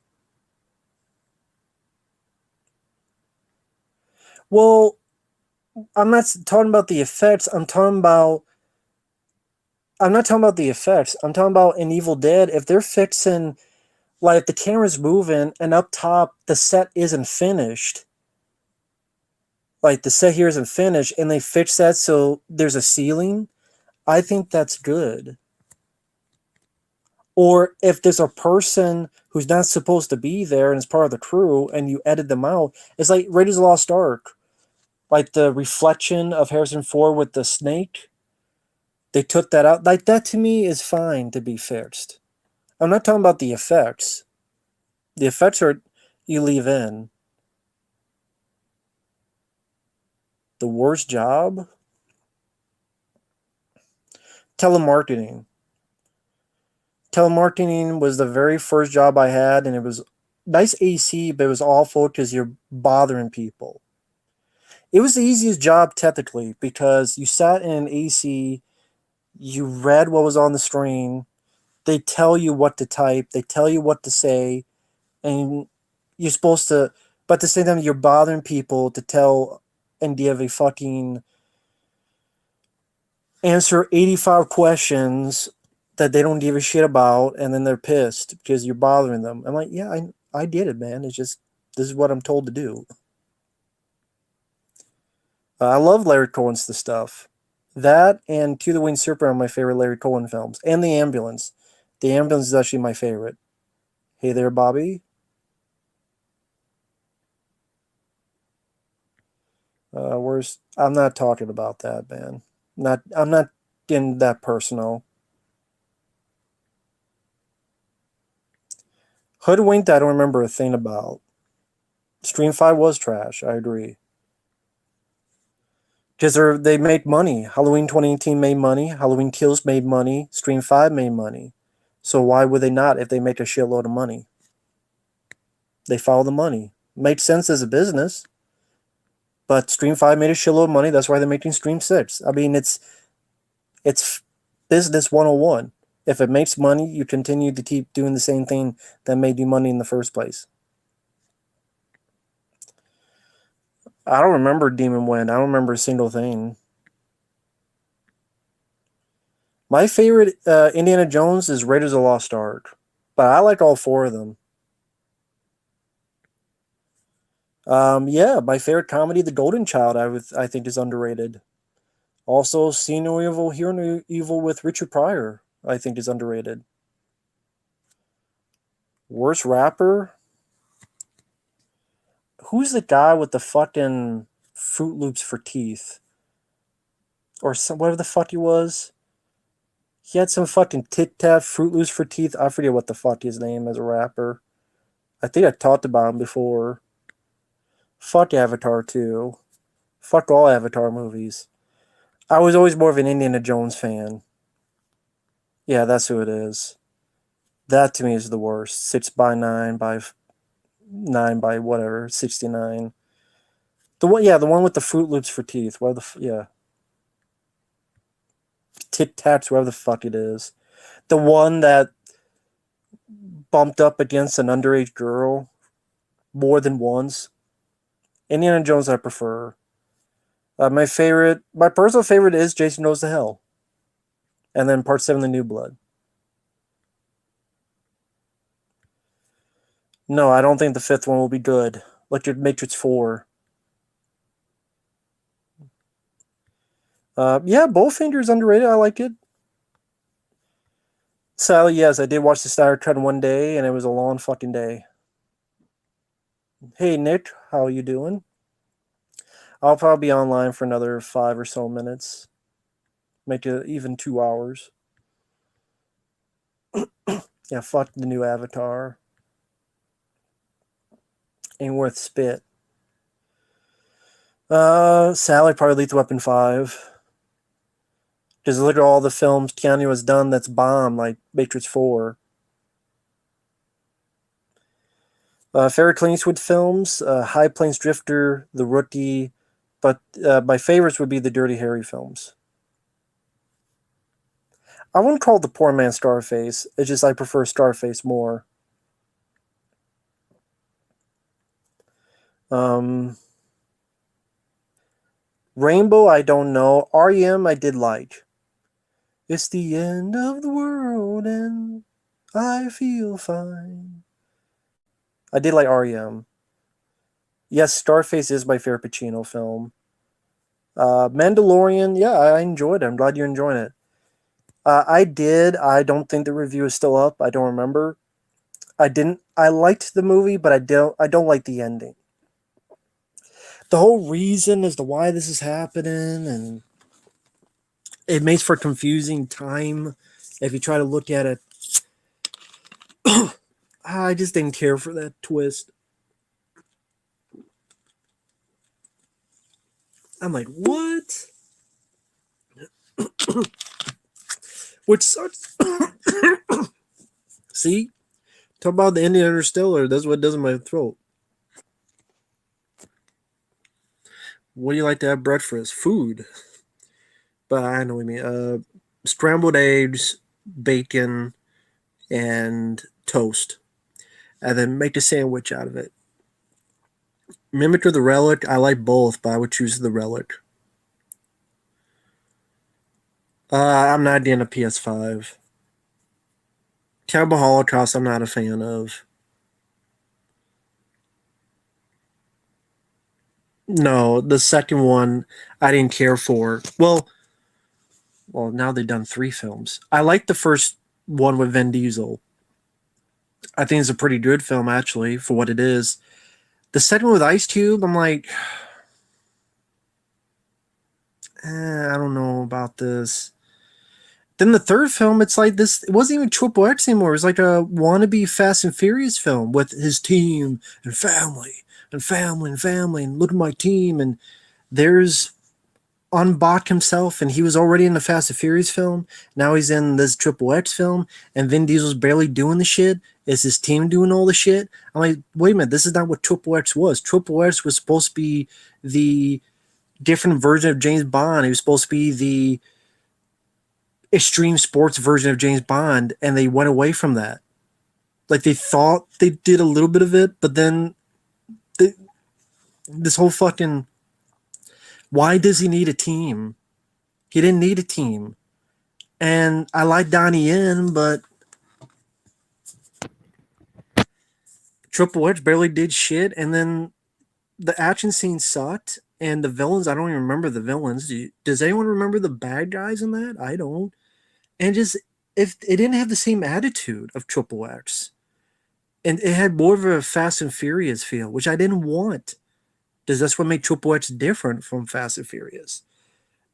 Well, I'm not talking about the effects. I'm not talking about the effects. I'm talking about in Evil Dead. If they're fixing, like, the camera's moving and up top the set isn't finished, like the set here isn't finished, and they fix that so there's a ceiling, I think that's good. Or if there's a person who's not supposed to be there and is part of the crew and you edit them out, it's like Raiders of the Lost Ark. Like the reflection of Harrison Ford with the snake, they took that out. Like that to me is fine to be fixed. I'm not talking about the effects. The effects are you leave in. The worst job? Telemarketing. Telemarketing was the very first job I had, and it was nice AC, but it was awful because you're bothering people. It was the easiest job technically because you sat in an AC, you read what was on the screen, they tell you what to type, they tell you what to say, and you're supposed to, but at the same time, you're bothering people to tell and give a fucking answer 85 questions that they don't give a shit about, and then they're pissed because you're bothering them. I'm like, yeah, I did it, man. It's just, this is what I'm told to do. I love Larry Cohen's the stuff. That and To the Winged Serpent are my favorite Larry Cohen films. And The Ambulance. The Ambulance is actually my favorite. Hey there, Bobby. Where's I'm not talking about that, man. I'm not getting that personal. Hoodwinked, I don't remember a thing about. Stream 5 was trash, I agree. Because they make money. Halloween 2018 made money. Halloween Kills made money. Stream 5 made money. So why would they not if they make a shitload of money? They follow the money. Makes sense as a business. But Stream 5 made a shitload of money. That's why they're making Stream 6. I mean, it's business 101. If it makes money, you continue to keep doing the same thing that made you money in the first place. I don't remember Demon Wind. I don't remember a single thing. My favorite Indiana Jones is Raiders of the Lost Ark, but I like all four of them. Yeah, my favorite comedy, The Golden Child, I think is underrated. Also, See No Evil, Hear No Evil with Richard Pryor, I think is underrated. Worst rapper? Who's the guy with the fucking Fruit Loops for teeth? Or whatever the fuck he was? He had some fucking Tic Tac Fruit Loops for teeth. I forget what the fuck his name as a rapper. I think I talked about him before. Fuck Avatar 2. Fuck all Avatar movies. I was always more of an Indiana Jones fan. Yeah, that's who it is. That to me is the worst. 6 by 9 by whatever, 69. The one, yeah, the one with the Fruit Loops for teeth. Where yeah, Tic Tacs, wherever the fuck it is. The one that bumped up against an underage girl more than once. Indiana Jones, I prefer. My personal favorite is Jason Goes to Hell, and then Part 7, The New Blood. No, I don't think the fifth one will be good. like your Matrix 4. Yeah, Bowfinger's underrated. I like it. Sadly, yes, I did watch the Snyder Cut in one day, and it was a long fucking day. Hey, Nick, how you doing? I'll probably be online for another 5 or so minutes. Make it even 2 hours. Yeah, fuck the new Avatar. Ain't worth spit. Sadly, probably Lethal Weapon 5. Because look at all the films Keanu has done that's bomb, like Matrix 4. Favorite Clint Eastwood films, High Plains Drifter, The Rookie, but my favorites would be the Dirty Harry films. I wouldn't call it the poor man Scarface. It's just I prefer Scarface more. Um, Rainbow, I don't know. REM, I did like. It's the end of the world and I feel fine. I did like REM. Yes, Scarface is my favorite Pacino film. Mandalorian, yeah, I enjoyed it. I'm glad you're enjoying it. I did. I don't think the review is still up. I don't remember. I didn't. I liked the movie, but I don't. I don't like the ending. The whole reason as to why this is happening, and it makes for confusing time if you try to look at it. I just didn't care for that twist. I'm like, what? Which sucks. See, talk about the ending of Interstellar. That's what does in my throat. What do you like to have breakfast? Food. But I know what you mean. Scrambled eggs, bacon, and toast. And then make a sandwich out of it. Mimic or the Relic, I like both, but I would choose the Relic. I'm not into PS5. Cannibal Holocaust, I'm not a fan of. No, the second one I didn't care for. Well, now they've done 3 films. I like the first one with Vin Diesel. I think it's a pretty good film actually for what it is. The second one with Ice Cube, I'm like, I don't know about this. Then the third film, it's like this. It wasn't even Triple X anymore. It was like a wannabe Fast and Furious film with his team and family and family and family and look at my team. And there's on Bach himself, and he was already in the Fast and Furious film. Now he's in this Triple X film, and Vin Diesel's barely doing the shit. Is his team doing all the shit? I'm like, wait a minute, this is not what Triple X was. Triple X was supposed to be the different version of James Bond. He was supposed to be the extreme sports version of James Bond, and they went away from that. Like they thought they did a little bit of it, but then they, this whole fucking why does he need a team? He didn't need a team. And I like Donnie Yen, but Triple H barely did shit. And then the action scene sucked. And the villains, I don't even remember the villains. Does anyone remember the bad guys in that? I don't. And just, if it didn't have the same attitude of Triple X, and it had more of a Fast and Furious feel, which I didn't want. Because that's what made Triple X different from Fast and Furious.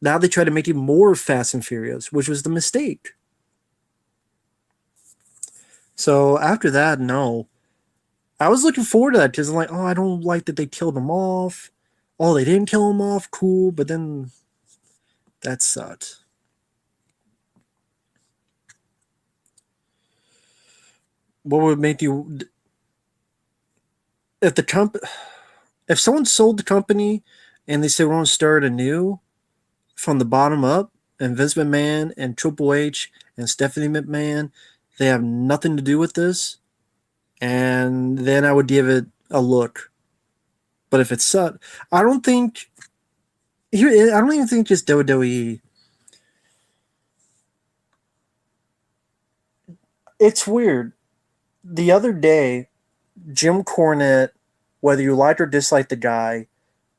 Now they try to make it more Fast and Furious, which was the mistake. So after that, no. I was looking forward to that because I'm like, oh, I don't like that they killed him off. Oh, they didn't kill him off, cool. But then that sucked. What would make you if the comp if someone sold the company and they said we're gonna start anew from the bottom up, and Vince McMahon and Triple H and Stephanie McMahon, they have nothing to do with this, and then I would give it a look. But if it's sucked, I don't think here. I don't even think just WWE. It's weird. The other day, Jim Cornette whether you liked or disliked the guy,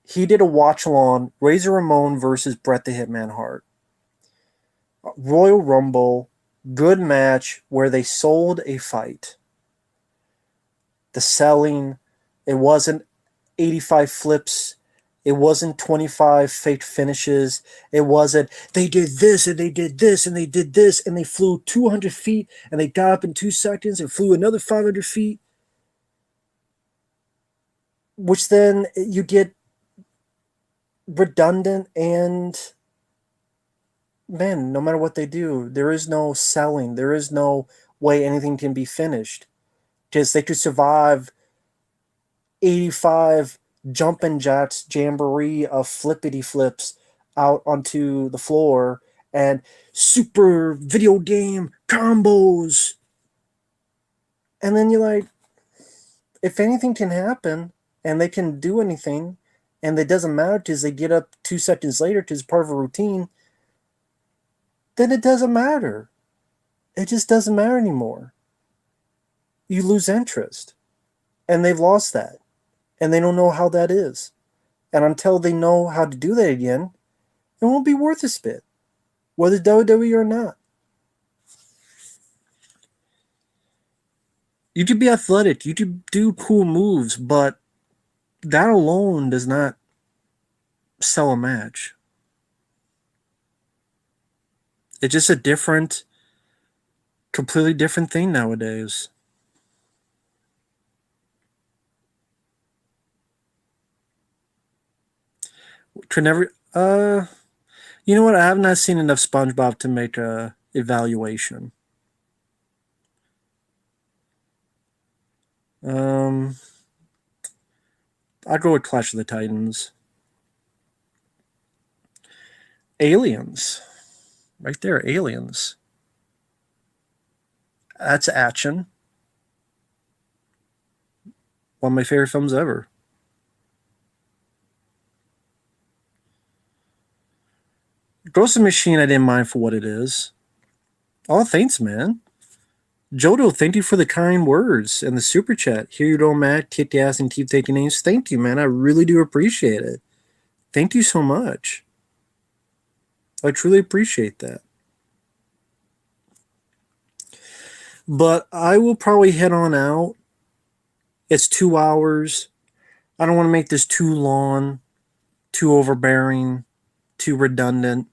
he did a watch along Razor Ramon versus Bret the Hitman Hart. Royal Rumble, good match where they sold a fight. The selling, it wasn't 85 flips. It wasn't 25 fake finishes. It wasn't they did this and they did this and they did this and they flew 200 feet and they got up in 2 seconds and flew another 500 feet. Which then you get redundant and man, no matter what they do, there is no selling. There is no way anything can be finished. Because they could survive 85 jumping jacks, jamboree of flippity flips out onto the floor and super video game combos. And then you're like, if anything can happen and they can do anything, and it doesn't matter because they get up 2 seconds later because it's part of a routine, then it doesn't matter. It just doesn't matter anymore. You lose interest. And they've lost that. And they don't know how that is. And until they know how to do that again, it won't be worth a spit. Whether WWE or not. You could be athletic. You could do cool moves. But that alone does not sell a match. It's just a different, completely different thing nowadays. Could never. You know what? I have not seen enough SpongeBob to make a evaluation. Um, I'd go with Clash of the Titans. Aliens, right there. Aliens. That's action. One of my favorite films ever. Ghost of the Machine, I didn't mind for what it is. Oh, thanks, man. Jodo, thank you for the kind words and the super chat. Here you go, Matt. Kick ass and keep taking names. Thank you, man. I really do appreciate it. Thank you so much. I truly appreciate that. But I will probably head on out. It's 2 hours. I don't want to make this too long, too overbearing, too redundant.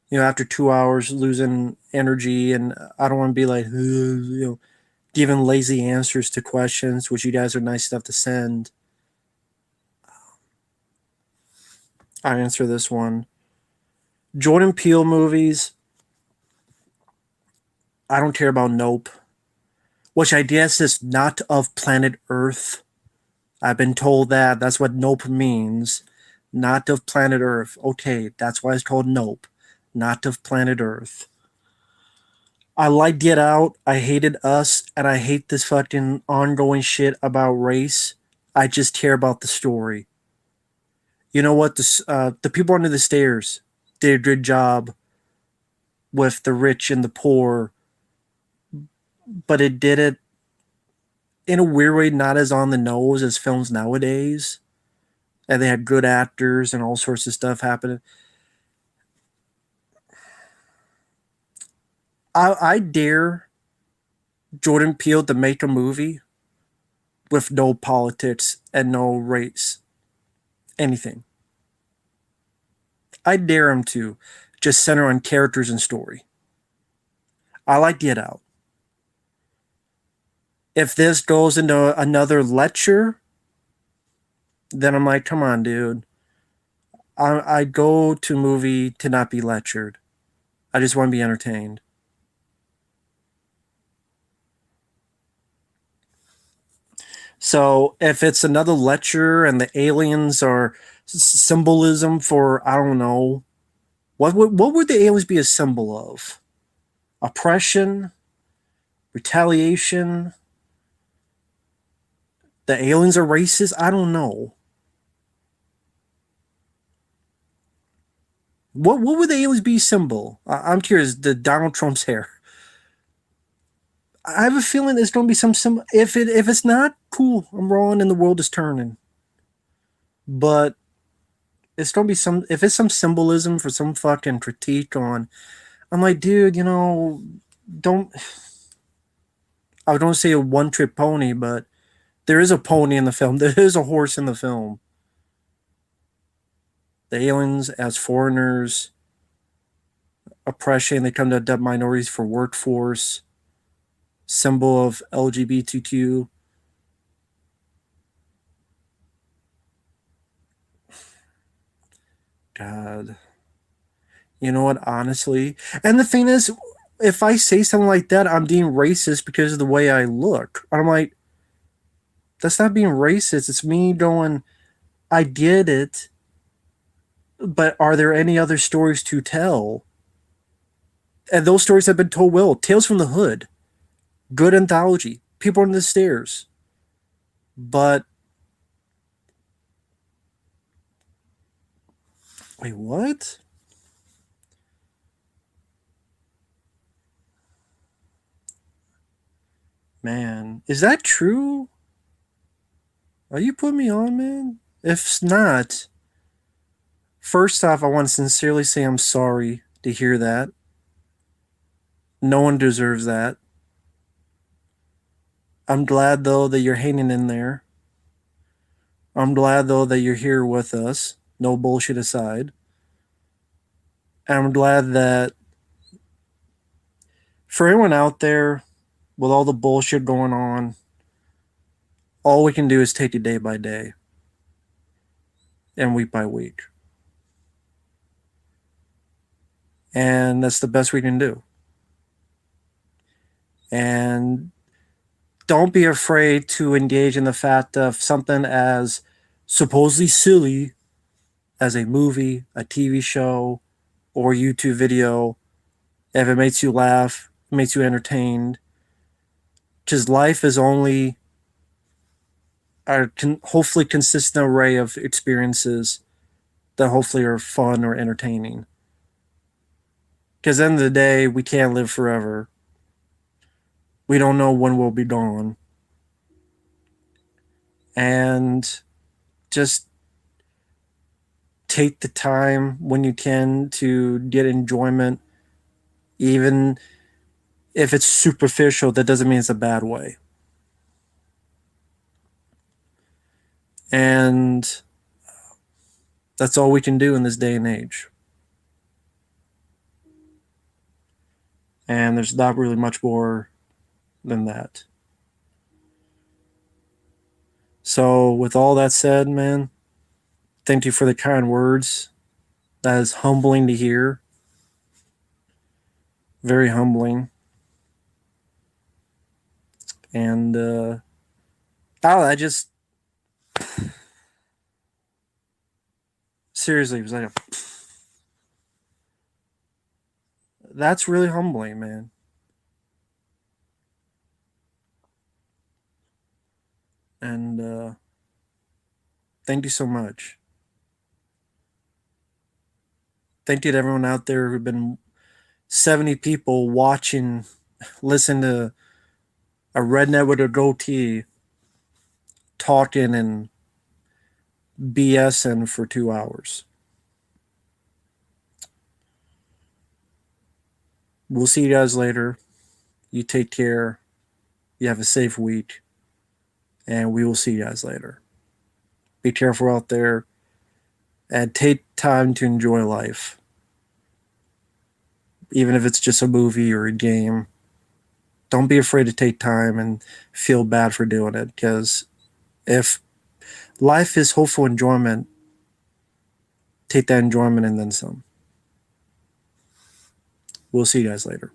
You know, after 2 hours, losing energy, and I don't want to be like, giving lazy answers to questions, which you guys are nice enough to send. I answer this one. Jordan Peele movies. I don't care about Nope, which I guess is not of planet Earth. I've been told that. That's what Nope means. Not of planet Earth. Okay, that's why it's called Nope. Not of planet Earth. I like Get Out. I hated Us. And I hate this fucking ongoing shit about race. I just care about the story. You know what? The people under the stairs did a good job with the rich and the poor. But it did it in a weird way, not as on the nose as films nowadays. And they had good actors and all sorts of stuff happening. I dare Jordan Peele to make a movie with no politics and no race. Anything. I dare him to just center on characters and story. I like Get Out. If this goes into another lecture, then I'm like, come on, dude. I go to a movie to not be lectured. I just want to be entertained. So if it's another lecture and the aliens are symbolism for, I don't know, what would the aliens be a symbol of? Oppression, retaliation. The aliens are racist. I don't know. What would the aliens be symbol? I'm curious. The Donald Trump's hair. I have a feeling there's going to be some. If it's not cool, I'm wrong, and the world is turning. But it's going to be some. If it's some symbolism for some fucking critique on, I'm like, dude, don't. I don't say a one trick pony, but there is a pony in the film. There is a horse in the film. The aliens as foreigners, oppression. They come to adopt minorities for workforce. Symbol of LGBTQ. God. You know what? Honestly, and the thing is, if I say something like that, I'm being racist because of the way I look. I'm like, that's not being racist. It's me going, I get it, but are there any other stories to tell? And those stories have been told well. Tales from the Hood, good anthology. People on the Stairs, but wait, what? Man, is that true? Are you putting me on, man? If not, first off, I want to sincerely say I'm sorry to hear that. No one deserves that. I'm glad though that you're hanging in there. I'm glad though that you're here with us. No bullshit aside. And I'm glad that for anyone out there with all the bullshit going on, all we can do is take it day by day and week by week. And that's the best we can do. And don't be afraid to engage in the fact of something as supposedly silly as a movie, a TV show, or YouTube video. If it makes you laugh, makes you entertained, because life is only a hopefully consistent array of experiences that hopefully are fun or entertaining. Because at the end of the day, we can't live forever. We don't know when we'll be gone. And just take the time when you can to get enjoyment, even if it's superficial. That doesn't mean it's a bad way. And that's all we can do in this day and age. And there's not really much more than that. So, with all that said, man, thank you for the kind words. That is humbling to hear. Very humbling. And I just seriously was like, that's really humbling, man. And thank you so much. Thank you to everyone out there who've been 70 people watching, listen to a redneck with a goatee talking and BSing for 2 hours. We'll see you guys later. You take care. You have a safe week. And we will see you guys later. Be careful out there and take time to enjoy life. Even if it's just a movie or a game, don't be afraid to take time and feel bad for doing it, because if life is hopeful enjoyment, take that enjoyment and then some. We'll see you guys later.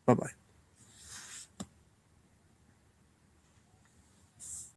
Bye bye.